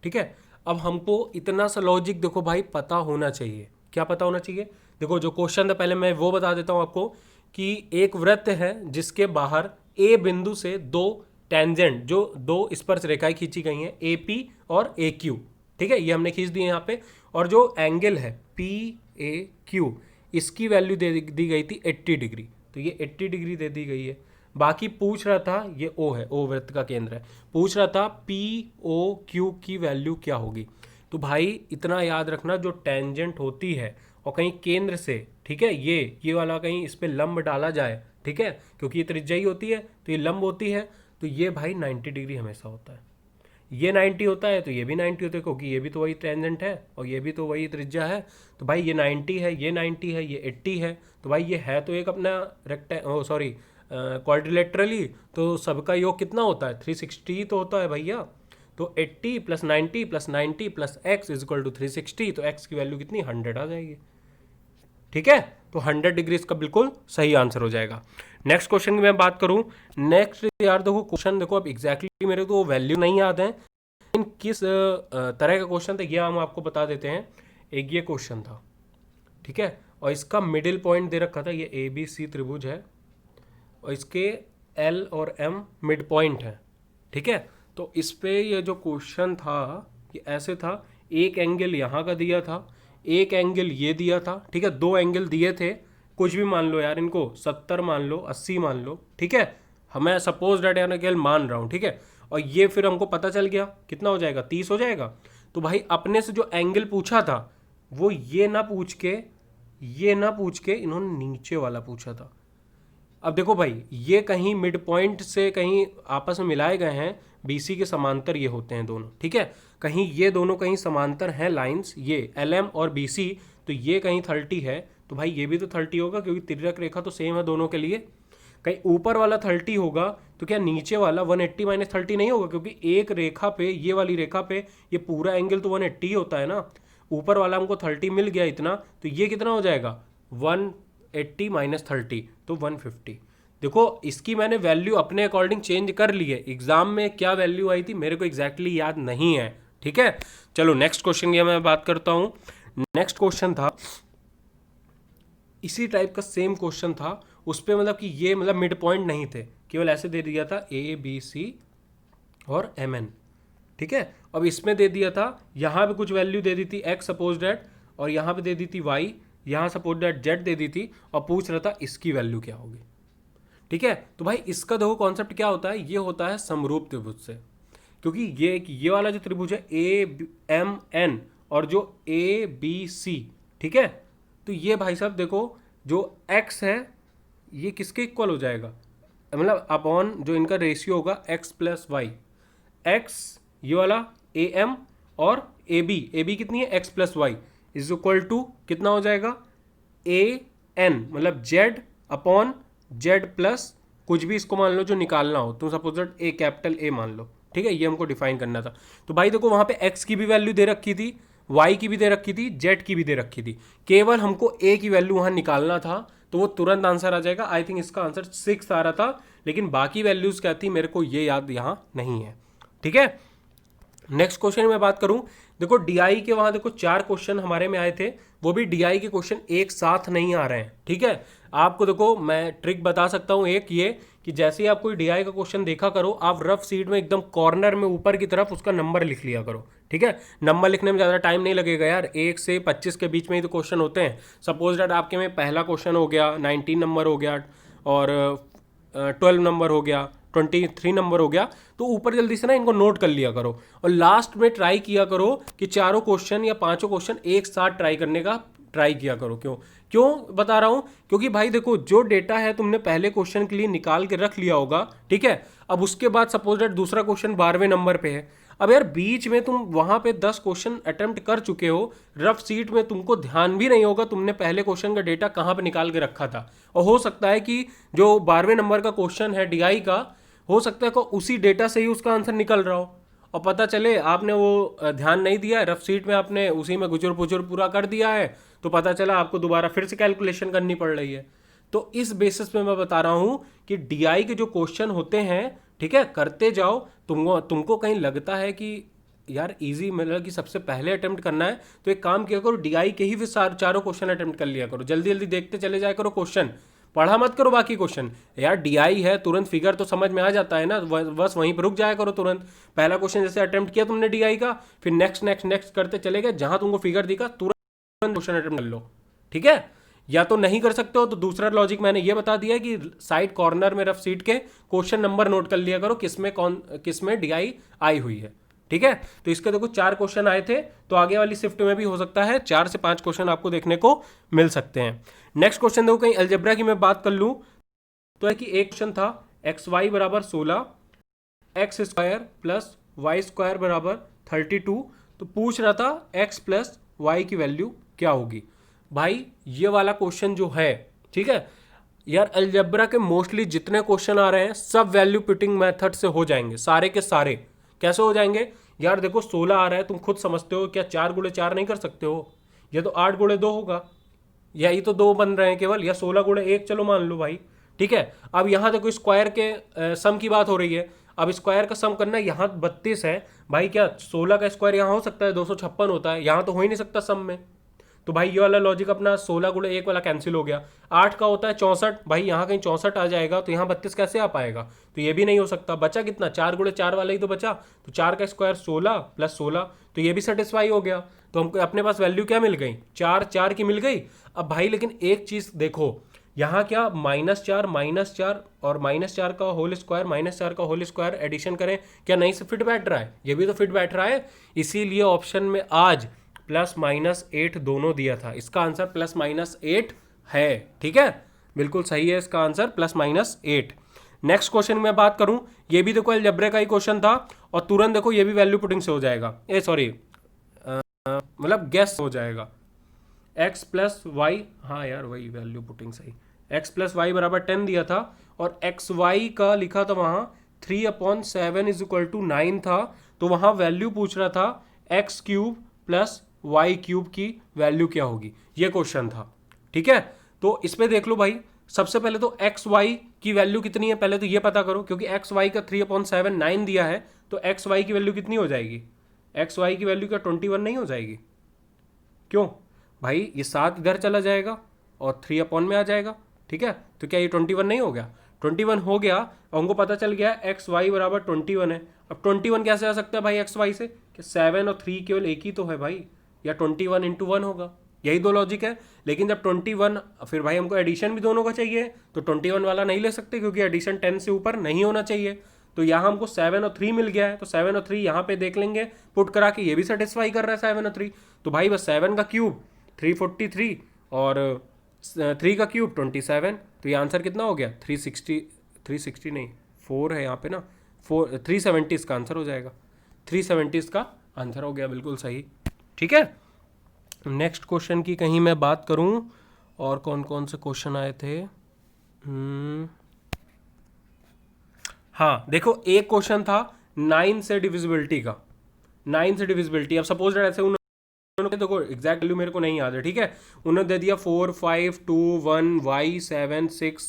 ठीक है, अब हमको इतना सा लॉजिक देखो भाई पता होना चाहिए। क्या पता होना चाहिए? देखो जो क्वेश्चन था पहले मैं वो बता देता हूँ आपको कि एक वृत्त है जिसके बाहर ए बिंदु से दो टेंजेंट, जो दो स्पर्श रेखाएं खींची गई हैं, ए पी और ए क्यू। ठीक है, ये हमने खींच दी है यहाँ पे। और जो एंगल है पी ए क्यू, इसकी वैल्यू दे दी गई थी 80 डिग्री, तो ये 80 डिग्री दे दी गई है। बाकी पूछ रहा था, ये ओ है, ओ वृत्त का केंद्र है, पूछ रहा था पी ओ क्यू की वैल्यू क्या होगी। तो भाई इतना याद रखना, जो टेंजेंट होती है और कहीं केंद्र से, ठीक है, ये वाला कहीं इस पर लंब डाला जाए, ठीक है, क्योंकि ये त्रिज्या ही होती है तो ये लंब होती है, तो ये भाई 90 डिग्री हमेशा होता है। ये 90 होता है तो ये भी 90 होता है, क्योंकि ये भी तो वही टेंजेंट है और ये भी तो वही त्रिज्या है। तो भाई ये 90 है, ये 90 है, ये 80 है, तो भाई ये है तो एक अपना क्वाड्रिलेटरली, तो सबका योग कितना होता है? 360 तो होता है भैया। तो 80 + 90 + 90 + x = 360, तो x की वैल्यू कितनी? 100 आ जाएगी। ठीक है, तो 100 डिग्री इसका बिल्कुल सही आंसर हो जाएगा। नेक्स्ट क्वेश्चन की मैं बात करूं, नेक्स्ट यार देखो क्वेश्चन देखो, अब एग्जैक्टली मेरे को वैल्यू नहीं याद है, लेकिन किस तरह का क्वेश्चन था ये हम आपको बता देते हैं। एक ये क्वेश्चन था, ठीक है, और इसका मिडिल पॉइंट दे रखा था, ये ए बी सी त्रिभुज है और इसके एल और एम मिड पॉइंट है। ठीक है, तो इस पे ये जो क्वेश्चन था ये ऐसे था, एक एंगल यहाँ का दिया था, एक एंगल ये दिया था। ठीक है, दो एंगल दिए थे, कुछ भी मान लो यार, इनको 70 मान लो, 80 मान लो। ठीक है, हमें सपोज डेट एंगल मान रहा हूँ। ठीक है, और ये फिर हमको पता चल गया कितना हो जाएगा? 30 हो जाएगा। तो भाई अपने से जो एंगल पूछा था वो ये ना पूछ के इन्होंने नीचे वाला पूछा था। अब देखो भाई ये कहीं मिड पॉइंट से कहीं आपस में मिलाए गए हैं, बीसी के समांतर ये होते हैं दोनों। ठीक है, कहीं ये दोनों कहीं समांतर हैं लाइंस, ये एलएम और बीसी, तो ये कहीं 30 है, तो भाई ये भी तो 30 होगा क्योंकि तिर्यक रेखा तो सेम है दोनों के लिए। कहीं ऊपर वाला 30 होगा तो क्या नीचे वाला 180 - 30 नहीं होगा? क्योंकि एक रेखा पे, ये वाली रेखा पे ये पूरा एंगल तो 180 होता है ना। ऊपर वाला हमको 30 मिल गया इतना, तो ये कितना हो जाएगा? 180 - 30, तो 150। देखो इसकी मैंने वैल्यू अपने अकॉर्डिंग चेंज कर ली है, एग्जाम में क्या वैल्यू आई थी मेरे को एग्जैक्टली याद नहीं है। ठीक है, चलो नेक्स्ट क्वेश्चन की मैं बात करता हूं। नेक्स्ट क्वेश्चन था इसी टाइप का, सेम क्वेश्चन था, उस पर मतलब कि ये मतलब मिड पॉइंट नहीं थे, केवल ऐसे दे दिया था ए बी सी और एम एन। ठीक है, अब इसमें दे दिया था, यहाँ पे कुछ वैल्यू दे दी थी एक्स सपोज डेट, और यहाँ पे दे दी थी वाई, यहाँ सपोज डेट जेड दे दी थी, और पूछ रहा था इसकी वैल्यू क्या होगी। ठीक है, तो भाई इसका देखो कॉन्सेप्ट क्या होता है, ये होता है समरूप त्रिभुज से, क्योंकि ये वाला जो त्रिभुज है ए एम एन और जो ए बी सी, ठीक है, तो ये भाई साहब देखो जो x है ये किसके इक्वल हो जाएगा, मतलब अपॉन जो इनका रेशियो होगा x + y, x ये वाला ए एम और ए बी कितनी है x + y = कितना हो जाएगा? ए एन, मतलब z अपॉन जेड प्लस कुछ भी इसको मान लो जो निकालना हो, तो सपोज ए कैपिटल ए मान लो। ठीक है, ये हमको डिफाइन करना था। तो भाई देखो वहां पे x की भी वैल्यू दे रखी थी, y की भी दे रखी थी, z की भी दे रखी थी, केवल हमको a की वैल्यू वहां निकालना था, तो वो तुरंत आंसर आ जाएगा। आई थिंक इसका आंसर 6 आ रहा था, लेकिन बाकी वैल्यूज क्या थी मेरे को ये याद यहाँ नहीं है। ठीक है, नेक्स्ट क्वेश्चन में बात करूं, देखो डीआई के वहां देखो 4 क्वेश्चन हमारे में आए थे, वो भी डीआई के क्वेश्चन एक साथ नहीं आ रहे हैं। ठीक है, आपको देखो मैं ट्रिक बता सकता हूं एक, ये कि जैसे ही आप कोई डीआई का क्वेश्चन देखा करो, आप रफ सीट में एकदम कॉर्नर में ऊपर की तरफ उसका नंबर लिख लिया करो। ठीक है, नंबर लिखने में ज़्यादा टाइम नहीं लगेगा यार, 1 से 25 के बीच में ही तो क्वेश्चन होते हैं। सपोज दैट आपके में पहला क्वेश्चन हो गया 19 नंबर हो गया, और 12 नंबर हो गया, 23 नंबर हो गया, तो ऊपर जल्दी से ना इनको नोट कर लिया करो, और लास्ट में ट्राई किया करो कि चारों क्वेश्चन या पांचों क्वेश्चन एक साथ ट्राई करने का ट्राई किया करो। क्यों क्यों बता रहा हूं? क्योंकि भाई देखो, जो डेटा है तुमने पहले क्वेश्चन के लिए निकाल के रख लिया होगा, ठीक है, अब उसके बाद सपोज दैट दूसरा क्वेश्चन 12वें नंबर पे है, अब यार बीच में तुम वहां पे 10 क्वेश्चन अटेम्प्ट कर चुके हो, रफ सीट में तुमको ध्यान भी नहीं होगा तुमने पहले क्वेश्चन का डेटा कहाँ पे निकाल के रखा था। और हो सकता है कि जो 12वें नंबर का क्वेश्चन है डीआई का, हो सकता है कि उसी डेटा से ही उसका आंसर निकल रहा हो, और पता चले आपने वो ध्यान नहीं दिया है, रफ सीट में आपने उसी में गुजर पुजर पूरा कर दिया है, तो पता चला आपको दोबारा फिर से कैलकुलेशन करनी पड़ रही है। तो इस बेसिस पे मैं बता रहा हूं कि डीआई के जो क्वेश्चन होते हैं, ठीक है, करते जाओ। तुमको कहीं लगता है कि यार इजी, मतलब कि सबसे पहले अटेम्प्ट करना है, तो एक काम किया करो, डीआई के ही फिर चारों क्वेश्चन अटेम्प्ट कर लिया करो, जल्दी जल्दी देखते चले जाया करो क्वेश्चन, पढ़ा मत करो बाकी क्वेश्चन। यार डीआई है, तुरंत फिगर तो समझ में आ जाता है ना, बस वहीं पर रुक जाया करो तुरंत। पहला क्वेश्चन जैसे अटेम्प्ट किया तुमने डीआई का, फिर नेक्स्ट नेक्स्ट नेक्स्ट करते चले गए, जहां तुमको फिगर दिखा तुरंत क्वेश्चन अटेम्प्ट कर लो, ठीक है। या तो नहीं कर सकते हो तो दूसरा लॉजिक मैंने ये बता दिया कि साइड कॉर्नर में रफ सीट के क्वेश्चन नंबर नोट कर लिया करो, किसमें डीआई आई हुई है, ठीक है। तो इसके देखो 4 क्वेश्चन आए थे, तो आगे वाली शिफ्ट में भी हो सकता है 4 से 5 क्वेश्चन आपको देखने को मिल सकते हैं। नेक्स्ट क्वेश्चन देखो, कहीं अलजेब्रा की मैं बात कर लूं तो है कि एक क्वेश्चन था एक्स वाई बराबर 16, x square plus y square बराबर 32, तो पूछ रहा था एक्स प्लस वाई की वैल्यू क्या होगी। भाई ये वाला क्वेश्चन जो है, ठीक है यार, अलजेब्रा के मोस्टली जितने क्वेश्चन आ रहे हैं सब वैल्यू पुटिंग मेथड से हो जाएंगे, सारे के सारे। कैसे हो जाएंगे यार? देखो 16 आ रहा है, तुम खुद समझते हो, क्या 4 गुणे 4 नहीं कर सकते हो? ये तो 8 गुणे 2 होगा, या ये तो 2 बन रहे हैं केवल, या 16 गुणे 1 चलो मान लो भाई, ठीक है। अब यहाँ देखो स्क्वायर के सम की बात हो रही है, अब स्क्वायर का सम करना, यहाँ 32 है भाई, क्या 16 का स्क्वायर यहाँ हो सकता है? 256 होता है, यहाँ तो हो ही नहीं सकता सम में। तो भाई ये वाला लॉजिक अपना 16 गुणे 1 वाला कैंसिल हो गया। 8 का होता है 64, भाई यहाँ कहीं 64 आ जाएगा, तो यहाँ 32 कैसे आ पाएगा? तो ये भी नहीं हो सकता। बचा कितना? 4 गुणे 4 वाला ही तो बचा, तो 4 का स्क्वायर 16 प्लस 16, तो ये भी सेटिस्फाई हो गया। तो हमको अपने पास वैल्यू क्या मिल गई? 4 4 की मिल गई। अब भाई लेकिन एक चीज़ देखो, यहाँ क्या -4 और -4 का होल स्क्वायर -4 का होल स्क्वायर एडिशन करें, क्या नहीं से फिट बैठ रहा है? ये भी तो फिट बैठ रहा है, इसीलिए ऑप्शन में आज +-8 दोनों दिया था। इसका आंसर +-8 है, ठीक है, बिल्कुल सही है इसका आंसर +-8। नेक्स्ट क्वेश्चन में बात करूं, ये भी देखो अलजेब्रा का ही क्वेश्चन था, और तुरंत देखो ये भी वैल्यू पुटिंग से हो जाएगा, मतलब गेस हो जाएगा। x प्लस वाई, हाँ यार वही वैल्यू पुटिंग सही, x प्लस वाई बराबर 10 दिया था, और एक्स वाई का लिखा था वहाँ 3/7 = 9 था, तो वहाँ वैल्यू पूछ रहा था x³ प्लस y³ की वैल्यू क्या होगी, ये क्वेश्चन था, ठीक है। तो इस पे देख लो भाई, सबसे पहले तो एक्स वाई की वैल्यू कितनी है पहले तो ये पता करो, क्योंकि एक्स वाई का 3/7 9 दिया है, तो एक्स वाई की वैल्यू कितनी हो जाएगी? एक्स वाई की वैल्यू क्या 21 नहीं हो जाएगी? क्यों भाई, ये 7 इधर चला जाएगा और 3 में आ जाएगा, ठीक है, तो क्या ये 21 नहीं हो गया? 21 हो गया, और हमको पता चल गया एक्स वाई बराबर 21 है। अब 21 कैसे आ सकता है भाई एक्स वाई से? कि 7 और 3 केवल एक ही तो है भाई, या 21 × 1 होगा, यही दो लॉजिक है। लेकिन जब 21, फिर भाई हमको एडिशन भी दोनों का चाहिए, तो 21 वाला नहीं ले सकते, क्योंकि एडिशन 10 से ऊपर नहीं होना चाहिए। तो यहाँ हमको 7 और 3 मिल गया है, तो 7 और 3 यहाँ पे देख लेंगे पुट करा के, ये भी सेटिस्फाई कर रहा है 7 और 3। तो भाई बस 7 का क्यूब 343 और 3 का क्यूब 27, तो ये आंसर कितना हो गया? 360 नहीं 4 है यहाँ पे ना, 370 इसका आंसर हो जाएगा, 370 इसका आंसर हो गया, बिल्कुल सही, ठीक है। नेक्स्ट क्वेश्चन की कहीं मैं बात करूं, और कौन कौन से क्वेश्चन आए थे। हाँ देखो, एक क्वेश्चन था 9 से डिविजिबिलिटी का, 9 से डिविजिबिलिटी। अब सपोज ऐसे उन्होंने, देखो एग्जैक्ट वैल्यू मेरे को नहीं याद है, ठीक है, उन्होंने दे दिया 4 5 2 1 y 7 6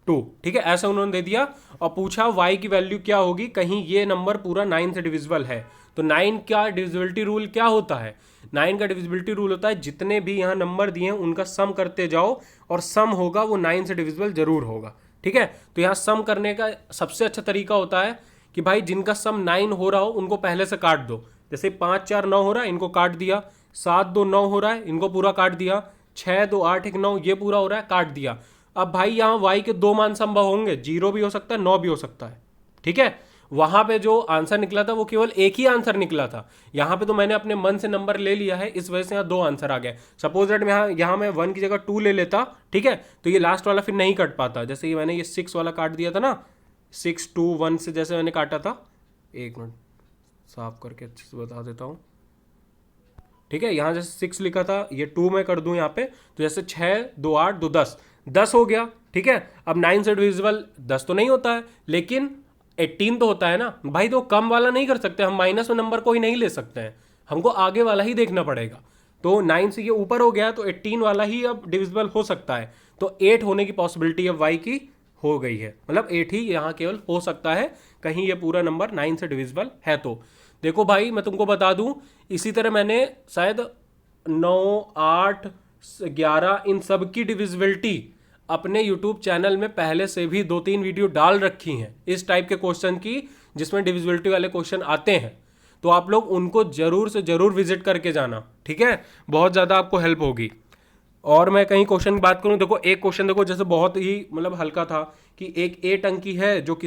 2, ठीक है, ऐसा उन्होंने दे दिया, और पूछा y की वैल्यू क्या होगी, कहीं ये नंबर पूरा 9 से डिविजिबल है। तो 9 का डिविजिबिलिटी रूल क्या होता है? 9 का डिविजिबिलिटी रूल होता है जितने भी यहाँ नंबर दिए हैं उनका सम करते जाओ, और सम होगा वो 9 से डिविजिबल जरूर होगा, ठीक है। तो यहाँ सम करने का सबसे अच्छा तरीका होता है कि भाई जिनका सम 9 हो रहा हो उनको पहले से काट दो। जैसे 5 4 9 हो रहा है, इनको काट दिया, 7 2 9 हो रहा है, इनको पूरा काट दिया, 6 2 8 1 9 ये पूरा हो रहा है, काट दिया। अब भाई यहाँ y के 2 मान संभव होंगे, 0 भी हो सकता है 9 भी हो सकता है, ठीक है। वहां पे जो आंसर निकला था वो केवल एक ही आंसर निकला था। यहाँ पे तो मैंने अपने मन से नंबर ले लिया है, इस वजह से यहाँ 2 आंसर आ गए। सपोज दैट यहाँ मैं 1 की जगह 2 ले लेता, ठीक है, तो ये लास्ट वाला फिर नहीं कट पाता। जैसे ये मैंने ये 6 वाला काट दिया था ना, 6 2 1 से जैसे मैंने काटा था, एक मिनट साफ करके अच्छे से बता देता हूँ, ठीक है। यहाँ जैसे 6 लिखा था, ये 2 मैं कर दूं यहाँ पे, तो जैसे 6 2 8 2 10, 10 हो गया, ठीक है। अब 9 से डिविजिबल 10 तो नहीं होता है, लेकिन 18 तो होता है ना भाई। तो कम वाला नहीं कर सकते हम, माइनस में नंबर को ही नहीं ले सकते हैं, हमको आगे वाला ही देखना पड़ेगा। तो 9 से ये ऊपर हो गया तो 18 वाला ही अब डिविजिबल हो सकता है। तो 8 होने की पॉसिबिलिटी अब y की हो गई है, मतलब 8 ही यहाँ केवल हो सकता है, कहीं ये पूरा नंबर 9 से डिविजिबल है। तो देखो भाई मैं तुमको बता दूं, इसी तरह मैंने शायद 9 8 11 इन सब की डिविजिबिलिटी अपने YouTube चैनल में पहले से भी 2-3 वीडियो डाल रखी हैं इस टाइप के क्वेश्चन की, जिसमें डिविजिबिलिटी वाले क्वेश्चन आते हैं। तो आप लोग उनको जरूर से जरूर विजिट करके जाना, ठीक है, बहुत ज़्यादा आपको हेल्प होगी। और मैं कहीं क्वेश्चन की बात करूं, देखो एक क्वेश्चन देखो जैसे बहुत ही मतलब हल्का था कि एक ए टंकी है जो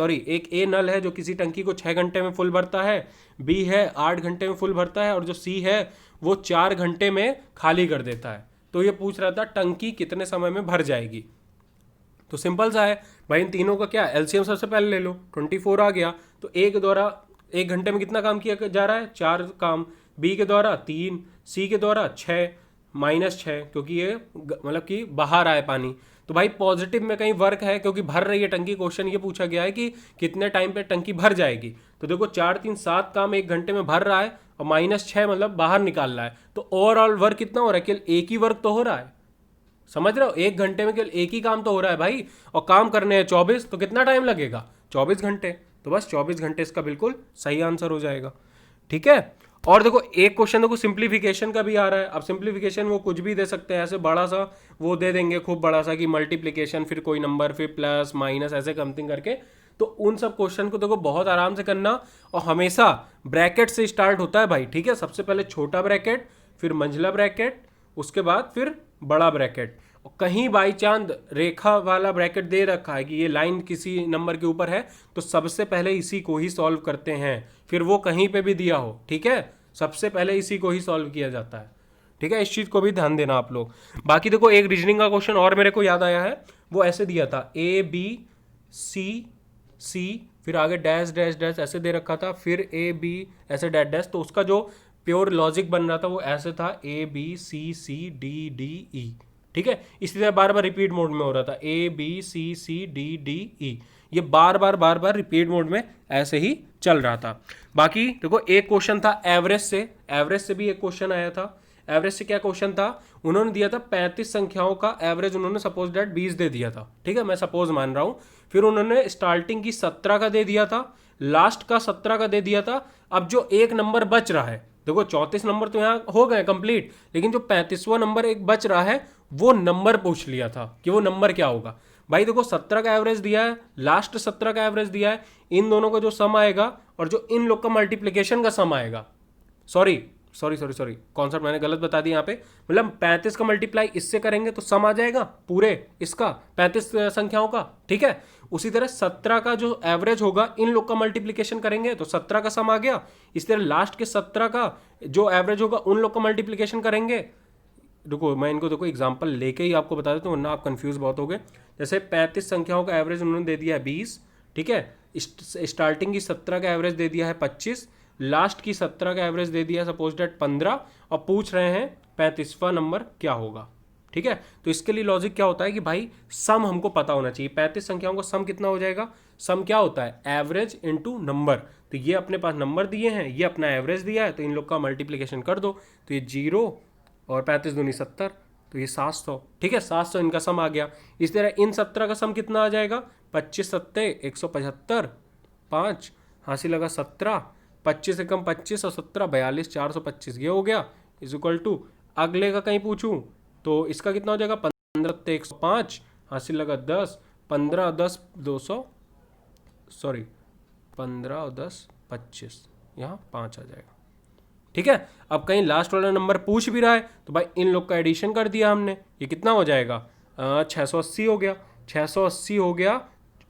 एक ए नल है जो किसी टंकी को 6 घंटे में फुल भरता है, बी है 8 घंटे में फुल भरता है, और जो सी है वो 4 घंटे में खाली कर देता है। तो ये पूछ रहा था टंकी कितने समय में भर जाएगी। तो सिंपल सा है भाई, इन तीनों का क्या एलसीएम सबसे पहले ले लो, 24 आ गया। तो ए के द्वारा 1 घंटे में कितना काम किया जा रहा है, 4 काम, बी के द्वारा 3, सी के द्वारा 6 -6, क्योंकि ये मतलब कि बाहर आए पानी। तो भाई पॉजिटिव में कहीं वर्क है, क्योंकि भर रही है टंकी। क्वेश्चन ये पूछा गया है कि कितने टाइम पे टंकी भर जाएगी। तो देखो 4 3 7 काम 1 घंटे में भर रहा है, और -6 मतलब बाहर निकाल रहा है। तो ओवरऑल वर्क कितना हो रहा है, केवल एक ही वर्क तो हो रहा है, समझ रहे हो, 1 घंटे में केवल एक ही काम तो हो रहा है भाई। और काम करने हैं 24, तो कितना टाइम लगेगा, 24 घंटे। तो बस 24 घंटे इसका बिल्कुल सही आंसर हो जाएगा, ठीक है। और देखो एक क्वेश्चन देखो सिंप्लीफिकेशन का भी आ रहा है। अब सिंप्लीफिकेशन वो कुछ भी दे सकते हैं, ऐसे बड़ा सा वो दे देंगे, खूब बड़ा सा कि मल्टीप्लीकेशन, फिर कोई नंबर, फिर प्लस माइनस, ऐसे समथिंग करके। तो उन सब क्वेश्चन को देखो बहुत आराम से करना, और हमेशा ब्रैकेट से स्टार्ट होता है भाई, ठीक है। सबसे पहले छोटा ब्रैकेट, फिर मंझला ब्रैकेट, उसके बाद फिर बड़ा ब्रैकेट। कहीं बाई चांद रेखा वाला ब्रैकेट दे रखा है कि ये लाइन किसी नंबर के ऊपर है, तो सबसे पहले इसी को ही सॉल्व करते हैं, फिर वो कहीं पे भी दिया हो, ठीक है, सबसे पहले इसी को ही सॉल्व किया जाता है, ठीक है। इस चीज़ को भी ध्यान देना आप लोग। बाकी देखो एक रीजनिंग का क्वेश्चन और मेरे को याद आया है, वो ऐसे दिया था A B C फिर आगे डैश डैश डैश ऐसे दे रखा था, फिर A B ऐसे डैश डैश। तो उसका जो प्योर लॉजिक बन रहा था वो ऐसे था ABCCDDE, ठीक है। इसी तरह बार बार रिपीट मोड में हो रहा था ABCCDDE, ये बार बार रिपीट मोड में ऐसे ही चल रहा था। बाकी देखो एक क्वेश्चन था एवरेज से भी एक क्वेश्चन आया था। एवरेज से क्या क्वेश्चन था, उन्होंने दिया था 35 संख्याओं का एवरेज, उन्होंने सपोज दैट 20 दे दिया था, ठीक है, मैं सपोज मान रहा हूं। फिर उन्होंने स्टार्टिंग की 17 का दे दिया था, लास्ट का 17 का दे दिया था। अब जो एक नंबर बच रहा है, देखो 34 नंबर तो यहाँ हो गए कंप्लीट, लेकिन जो 35वां नंबर एक बच रहा है वो नंबर पूछ लिया था कि वो नंबर क्या होगा। भाई देखो 17 का एवरेज दिया है, लास्ट 17 का एवरेज दिया है, इन दोनों का जो सम आएगा और जो इन लोग का मल्टीप्लिकेशन का सम आएगा, सॉरी कॉन्सेप्ट मैंने गलत बता दिया यहाँ पे, मतलब 35 का मल्टीप्लाई इससे करेंगे तो सम आ जाएगा पूरे इसका 35 संख्याओं का, ठीक है। उसी तरह 17 का जो एवरेज होगा इन लोग का मल्टीप्लिकेशन करेंगे तो 17 का सम आ गया। इसी तरह लास्ट के 17 का जो एवरेज होगा उन लोग का मल्टीप्लिकेशन करेंगे। देखो मैं इनको देखो एग्जांपल लेके ही आपको बता देता हूँ, वरना आप कंफ्यूज बहुत हो गए। जैसे 35 संख्याओं का एवरेज उन्होंने दे दिया है 20, ठीक है। स्टार्टिंग की 17 का एवरेज दे दिया है 25, लास्ट की 17 का एवरेज दे दिया सपोज डेट 15, और पूछ रहे हैं 35वां नंबर क्या होगा, ठीक है। तो इसके लिए लॉजिक क्या होता है कि भाई सम हमको पता होना चाहिए। 35 संख्याओं का सम कितना हो जाएगा, सम क्या होता है एवरेज इनटू नंबर। तो ये अपने पास नंबर दिए हैं, ये अपना एवरेज दिया है, तो इन लोग का मल्टीप्लिकेशन कर दो, तो ये 0 और 35 दूनी 70, तो ये 700, ठीक है, 700 इनका सम आ गया। इस तरह इन 17 का सम कितना आ जाएगा, 25 सत्ते 175, 5 हासिल लगा 17, 25 से कम 25 और 17 42, 425, ये हो गया इज इक्वल टू। अगले का कहीं पूछूं तो इसका कितना हो जाएगा, 15 सत्ते 105 हासिल लगा 10, 15 और 10 200, सॉरी 15 और 10 25, यहाँ 5 आ जाएगा, ठीक है। अब कहीं लास्ट वाला नंबर पूछ भी रहा है तो भाई इन लोग का एडिशन कर दिया हमने, ये कितना हो जाएगा 680 हो गया, 680 हो गया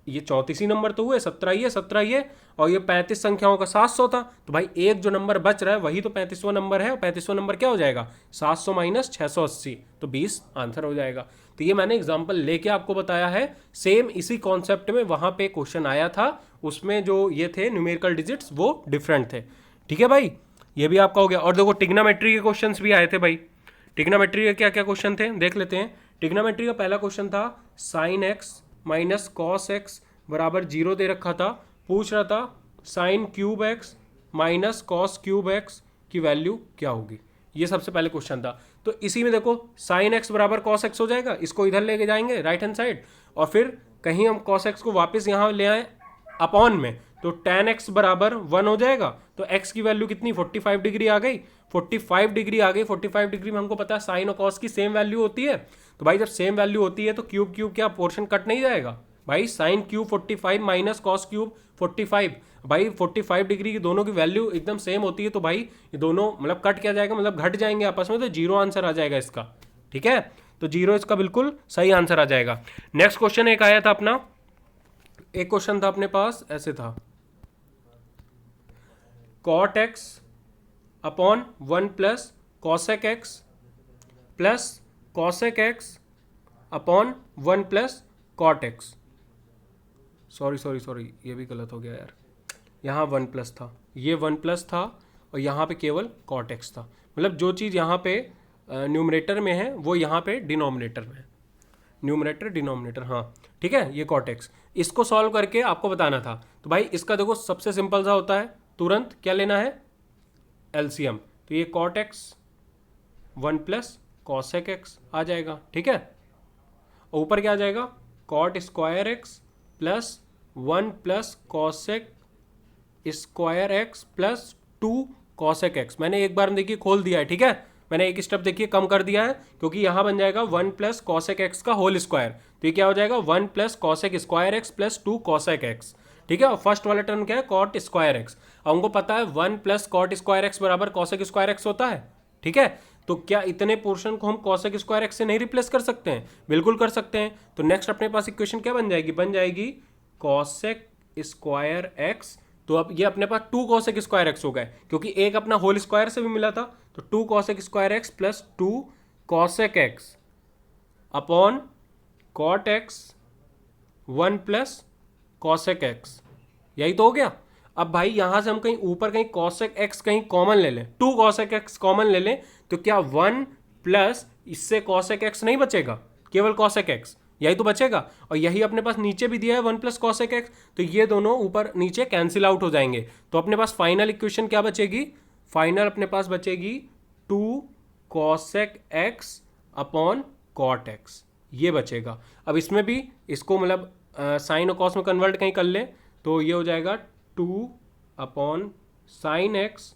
ये 34 नंबर तो हुए, 17 ये 17 ये, और ये 35 संख्याओं का 700 था, तो भाई एक जो नंबर बच रहा है वही तो 35वां नंबर है, और 35वां नंबर क्या हो जाएगा 700 माइनस 680, तो 20 आंसर हो जाएगा। तो ये मैंने एग्जाम्पल लेके आपको बताया है, सेम इसी कॉन्सेप्ट में वहां पे क्वेश्चन आया था, उसमें जो ये थे न्यूमेरिकल डिजिट्स वो डिफरेंट थे। ठीक है भाई, ये भी आपका हो गया। और देखो टिग्नोमेट्री के क्वेश्चंस भी आए थे भाई। टिग्नोमेट्री के क्या क्या क्वेश्चन थे देख लेते हैं। टिग्नोमेट्री का पहला क्वेश्चन था sine x minus cos x बराबर 0 दे रखा था, पूछ रहा था sine cube x minus cos cube x की वैल्यू क्या होगी। ये सबसे पहले क्वेश्चन था। तो इसी में देखो साइन एक्स बराबर कॉस एक्स हो जाएगा, इसको इधर लेके जाएंगे राइट हैंड साइड, और फिर कहीं हम कॉस एक्स को वापस यहाँ ले आए अपॉन में, तो tan x बराबर 1 हो जाएगा। तो x की वैल्यू कितनी 45 डिग्री आ गई, 45 डिग्री आ गई। 45 डिग्री में हमको पता है साइन और कॉस की सेम वैल्यू होती है, तो भाई जब सेम वैल्यू होती है तो क्यूब क्यूब क्या पोर्शन कट नहीं जाएगा भाई। Sine cube 45 minus cos cube 45, भाई 45 डिग्री की दोनों की वैल्यू एकदम सेम होती है, तो भाई ये दोनों मतलब कट क्या जाएगा, मतलब घट जाएंगे आपस में, तो 0 आंसर आ जाएगा इसका। ठीक है, तो 0 इसका बिल्कुल सही आंसर आ जाएगा। नेक्स्ट क्वेश्चन एक आया था अपना, एक क्वेश्चन था अपने पास ऐसे था, cot x upon 1 plus cosec x plus cosec x upon 1 plus cot x. Sorry ये भी गलत हो गया यार, यहाँ 1 प्लस था, ये 1 प्लस था, और यहाँ पे केवल कॉट एक्स था। मतलब जो चीज़ यहाँ पे न्यूमरेटर में है वो यहाँ पे डिनोमिनेटर में है, न्यूमरेटर डिनोमिनेटर, हाँ ठीक है। ये कॉट एक्स, इसको सॉल्व करके आपको बताना था। तो भाई इसका देखो सबसे सिंपल सा होता है, तुरंत क्या लेना है एलसीएम। तो ये cot x 1 plus cosec x आ जाएगा। ठीक है, ऊपर क्या आ जाएगा cot square x plus 1 plus cosec square x plus 2 cosec x. मैंने एक बार देखिए खोल दिया है, ठीक है, मैंने एक स्टेप देखिए कम कर दिया है, क्योंकि यहाँ बन जाएगा 1 प्लस कॉसेक एक्स का होल स्क्वायर। तो ये क्या हो जाएगा 1 plus cosec square x plus 2 cosec x. ठीक है, और फर्स्ट वाला टर्म क्या है कॉट स्क्वायर एक्स। अब हमको पता है 1 प्लस कॉट स्क्वायर एक्स बराबर कॉसेक स्क्वायर एक्स होता है। ठीक है, तो क्या इतने पोर्शन को हम कॉसेक स्क्वायर एक्स से नहीं रिप्लेस कर सकते हैं? बिल्कुल कर सकते हैं। तो नेक्स्ट अपने पास इक्वेशन क्या बन जाएगी, बन जाएगी कॉसेक स्क्वायर एक्स। तो अब ये अपने पास 2 कॉसेक स्क्वायर एक्स हो गए, क्योंकि एक अपना होल स्क्वायर से भी मिला था। तो 2 cosec square x plus 2 cosec x upon cot x 1 plus cosec x, यही तो हो गया। अब भाई यहां से हम कहीं ऊपर कहीं कॉसेक एक्स कहीं कॉमन ले लें, 2 कॉसेक एक्स कॉमन ले लें, तो क्या 1 प्लस इससे कॉसेक एक्स नहीं बचेगा, केवल कॉसेक एक्स यही तो बचेगा। और यही अपने पास नीचे भी दिया है 1 प्लस कॉसेक एक्स, तो ये दोनों ऊपर नीचे कैंसिल आउट हो जाएंगे। तो अपने पास फाइनल इक्वेशन क्या बचेगी, फाइनल अपने पास बचेगी 2 cosec x upon cot x, ये बचेगा। अब इसमें भी इसको मतलब साइन और कॉस में कन्वर्ट कहीं कर लें, तो ये हो जाएगा 2 upon sine x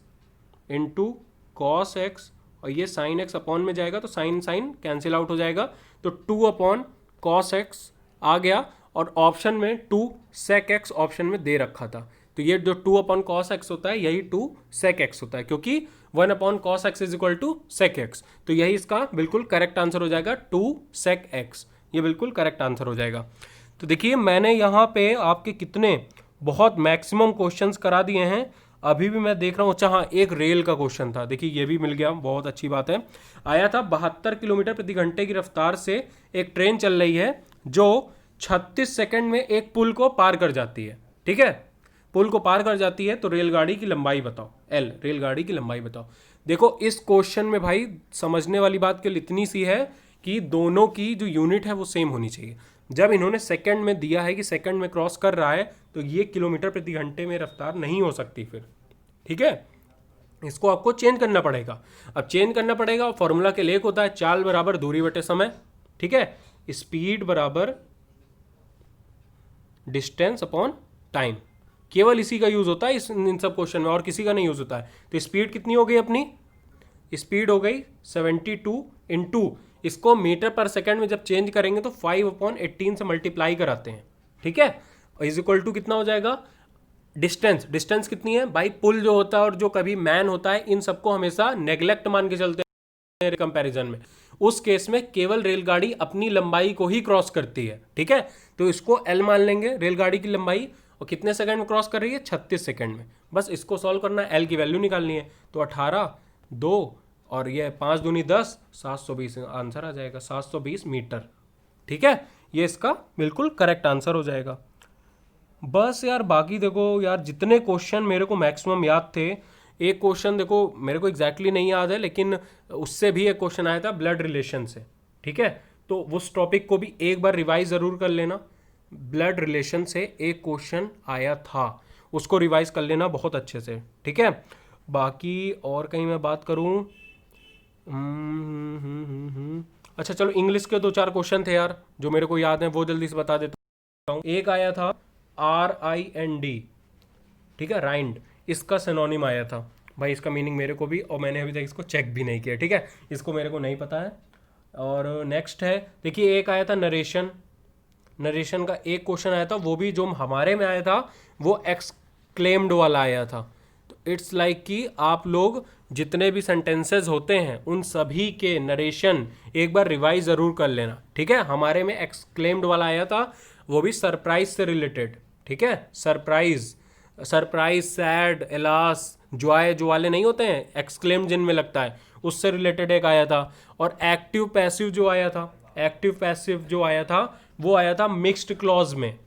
into cos x, और ये साइन एक्स अपॉन में जाएगा तो साइन साइन कैंसिल आउट हो जाएगा। तो 2 अपॉन कॉस एक्स आ गया, और ऑप्शन में 2 सेक एक्स ऑप्शन में दे रखा था। तो ये जो 2 अपॉन कॉस एक्स होता है यही 2 सेक एक्स होता है, क्योंकि 1 upon cos x is equal to sec x. तो यही इसका बिल्कुल करेक्ट आंसर हो जाएगा 2 सेक एक्स, ये बिल्कुल करेक्ट आंसर हो जाएगा। तो देखिए मैंने यहाँ पे आपके कितने बहुत मैक्सिमम क्वेश्चंस करा दिए हैं। अभी भी मैं देख रहा हूँ, अच्छा हाँ एक रेल का क्वेश्चन था, देखिए ये भी मिल गया, बहुत अच्छी बात है। आया था 72 किलोमीटर प्रति घंटे की रफ्तार से एक ट्रेन चल रही है जो 36 सेकंड में एक पुल को पार कर जाती है। ठीक है, पुल को पार कर जाती है, तो रेलगाड़ी की लंबाई बताओ, एल रेलगाड़ी की लंबाई बताओ। देखो इस क्वेश्चन में भाई समझने वाली बात केवल इतनी सी है कि दोनों की जो यूनिट है वो सेम होनी चाहिए। जब इन्होंने सेकंड में दिया है कि सेकंड में क्रॉस कर रहा है, तो ये किलोमीटर प्रति घंटे में रफ्तार नहीं हो सकती फिर। ठीक है, इसको आपको चेंज करना पड़ेगा। अब चेंज करना पड़ेगा, और फॉर्मूला के लिए एक होता है चाल बराबर दूरी बटे समय। ठीक है, स्पीड बराबर डिस्टेंस अपॉन टाइम, केवल इसी का यूज होता है इन सब क्वेश्चन में, और किसी का नहीं यूज होता है। तो स्पीड कितनी हो गई अपनी, स्पीड हो गई 72 इंटू इसको मीटर पर सेकंड में जब चेंज करेंगे तो 5/18 से मल्टीप्लाई कराते हैं। ठीक है, इज इक्वल टू कितना हो जाएगा डिस्टेंस, डिस्टेंस कितनी है भाई, पुल जो होता है और जो कभी मैन होता है इन सबको हमेशा नेग्लेक्ट मान के चलते हैं। कंपैरिजन में, उस केस में केवल रेलगाड़ी अपनी लंबाई को ही क्रॉस करती है, ठीक है। तो इसको एल मान लेंगे रेलगाड़ी की लंबाई, और कितने सेकंड में क्रॉस कर रही है, 36 सेकंड में। बस इसको सॉल्व करना है, एल की वैल्यू निकालनी है। तो 18, 2 और ये 5 दूनी 10, 720 आंसर आ जाएगा, 720 मीटर, ठीक है। ये इसका बिल्कुल करेक्ट आंसर हो जाएगा। बस यार बाकी देखो यार, जितने क्वेश्चन मेरे को मैक्सिमम याद थे, एक क्वेश्चन देखो मेरे को एग्जैक्टली नहीं याद है, लेकिन उससे भी एक क्वेश्चन आया था ब्लड रिलेशन से, ठीक है। तो उस टॉपिक को भी एक बार रिवाइज ज़रूर कर लेना। ब्लड रिलेशन से एक क्वेश्चन आया था, उसको रिवाइज कर लेना बहुत अच्छे से, ठीक है। बाकी और कहीं मैं बात करूँ, अच्छा चलो, इंग्लिश के 2-4 क्वेश्चन थे यार जो मेरे को याद है, वो जल्दी से बता देता हूँ। एक आया था RIND, ठीक है, राइंड, इसका सिनोनिम आया था भाई। इसका मीनिंग मेरे को भी, और मैंने अभी तक इसको चेक भी नहीं किया, ठीक है, इसको मेरे को नहीं पता है। और नेक्स्ट है, देखिए एक आया था नरेशन, नरेशन का एक क्वेश्चन आया था, वो भी जो हमारे में आया था वो एक्सक्लेम्ड वाला आया था। तो इट्स लाइक कि आप लोग जितने भी सेंटेंसेस होते हैं उन सभी के नरेशन एक बार रिवाइज ज़रूर कर लेना, ठीक है। हमारे में एक्सक्लेम्ड वाला आया था, वो भी सरप्राइज से रिलेटेड, ठीक है। Surprise, surprise, sad, alas, Joy, जो वाले नहीं होते हैं एक्सक्लेम जिनमें लगता है, उससे रिलेटेड एक आया था। और एक्टिव पैसिव जो आया था, एक्टिव पैसिव जो आया था वो आया था मिक्स्ड क्लॉज में।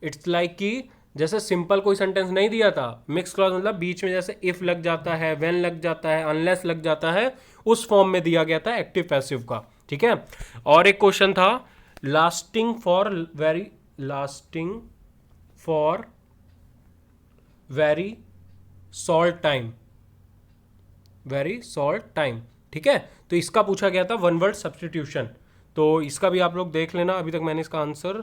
इट्स लाइक कि जैसे सिंपल कोई सेंटेंस नहीं दिया था, मिक्स क्लॉज मतलब बीच में जैसे इफ लग जाता है, व्हेन लग जाता है, अनलेस लग जाता है, उस फॉर्म में दिया गया था एक्टिव पैसिव का, ठीक है। और एक क्वेश्चन था lasting for very short time, very short time, ठीक है। तो इसका पूछा गया था वन वर्ड सब्सटीट्यूशन। तो इसका भी आप लोग देख लेना, अभी तक मैंने इसका आंसर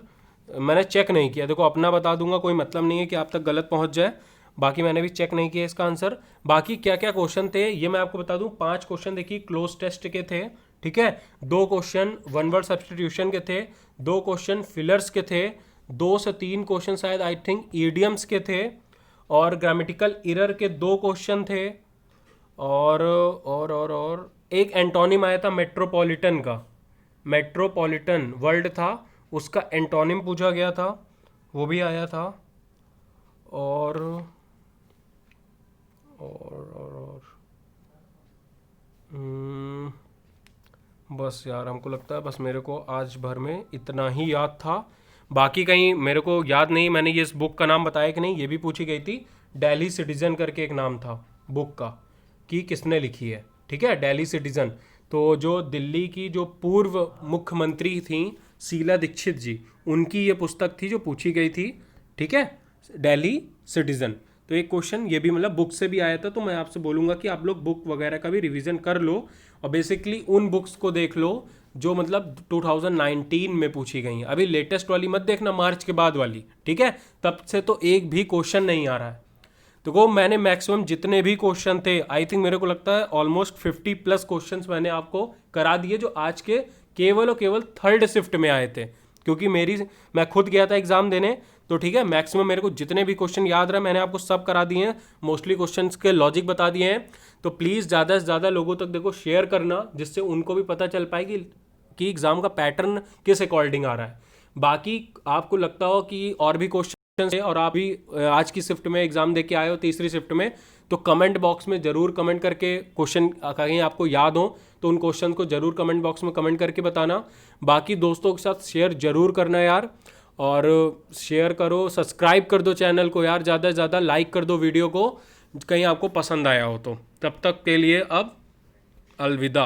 मैंने चेक नहीं किया, देखो अपना बता दूंगा, कोई मतलब नहीं है कि आप तक गलत पहुंच जाए, बाकी मैंने भी चेक नहीं किया इसका आंसर। बाकी क्या क्या क्वेश्चन थे ये मैं आपको बता दूं, 5 क्वेश्चन देखिए क्लोज टेस्ट के थे, ठीक है। 2 क्वेश्चन वन वर्ड सब्सटीट्यूशन के थे, 2 क्वेश्चन फिलर्स के थे, 2 से 3 क्वेश्चन शायद आई थिंक ईडियम्स के थे, और ग्रामेटिकल एरर के 2 क्वेश्चन थे, और एक एंटोनिम आया था मेट्रोपॉलिटन का, मेट्रोपॉलिटन वर्ल्ड था, उसका एंटोनिम पूछा गया था, वो भी आया था। और बस यार हमको लगता है बस मेरे को आज भर में इतना ही याद था, बाकी कहीं मेरे को याद नहीं। मैंने ये इस बुक का नाम बताया कि नहीं, ये भी पूछी गई थी, दिल्ली सिटीजन करके एक नाम था बुक का, कि किसने लिखी है, ठीक है, दिल्ली सिटीजन। तो जो दिल्ली की जो पूर्व मुख्यमंत्री थी शीला दीक्षित जी, उनकी ये पुस्तक थी जो पूछी गई थी, ठीक है, दिल्ली सिटीजन। तो एक क्वेश्चन ये भी मतलब बुक से भी आया था, तो मैं आपसे बोलूँगा कि आप लोग बुक वगैरह का भी रिवीजन कर लो, और बेसिकली उन बुक्स को देख लो जो मतलब 2019 में पूछी गई हैं, अभी लेटेस्ट वाली मत देखना, मार्च के बाद वाली, ठीक है, तब से तो एक भी क्वेश्चन नहीं आ रहा है। तो वो मैंने मैक्सिमम जितने भी क्वेश्चन थे, आई थिंक मेरे को लगता है ऑलमोस्ट 50+ क्वेश्चंस मैंने आपको करा दिए, जो आज के केवल और केवल 3rd शिफ्ट में आए थे, क्योंकि मैं खुद गया था एग्जाम देने, तो ठीक है, मैक्सिमम मेरे को जितने भी क्वेश्चन याद रहा मैंने आपको सब करा दिए हैं, मोस्टली क्वेश्चंस के लॉजिक बता दिए हैं। तो प्लीज़ ज़्यादा से ज़्यादा लोगों तक देखो शेयर करना, जिससे उनको भी पता चल पाए कि एग्ज़ाम का पैटर्न किस अकॉर्डिंग आ रहा है। बाकी आपको लगता हो कि और भी क्वेश्चन है और आप भी आज की शिफ्ट में एग्जाम दे के आए हो, तीसरी शिफ्ट में, तो कमेंट बॉक्स में ज़रूर कमेंट करके क्वेश्चन कहीं आपको याद हो तो उन क्वेश्चन को ज़रूर कमेंट बॉक्स में कमेंट करके बताना। बाकी दोस्तों के साथ शेयर ज़रूर करना यार, और शेयर करो, सब्सक्राइब कर दो चैनल को यार, ज़्यादा से ज़्यादा लाइक कर दो वीडियो को, कहीं आपको पसंद आया हो तो। तब तक के लिए अब अलविदा,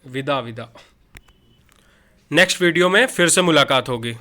विदा विदा। नेक्स्ट वीडियो में फिर से मुलाकात होगी।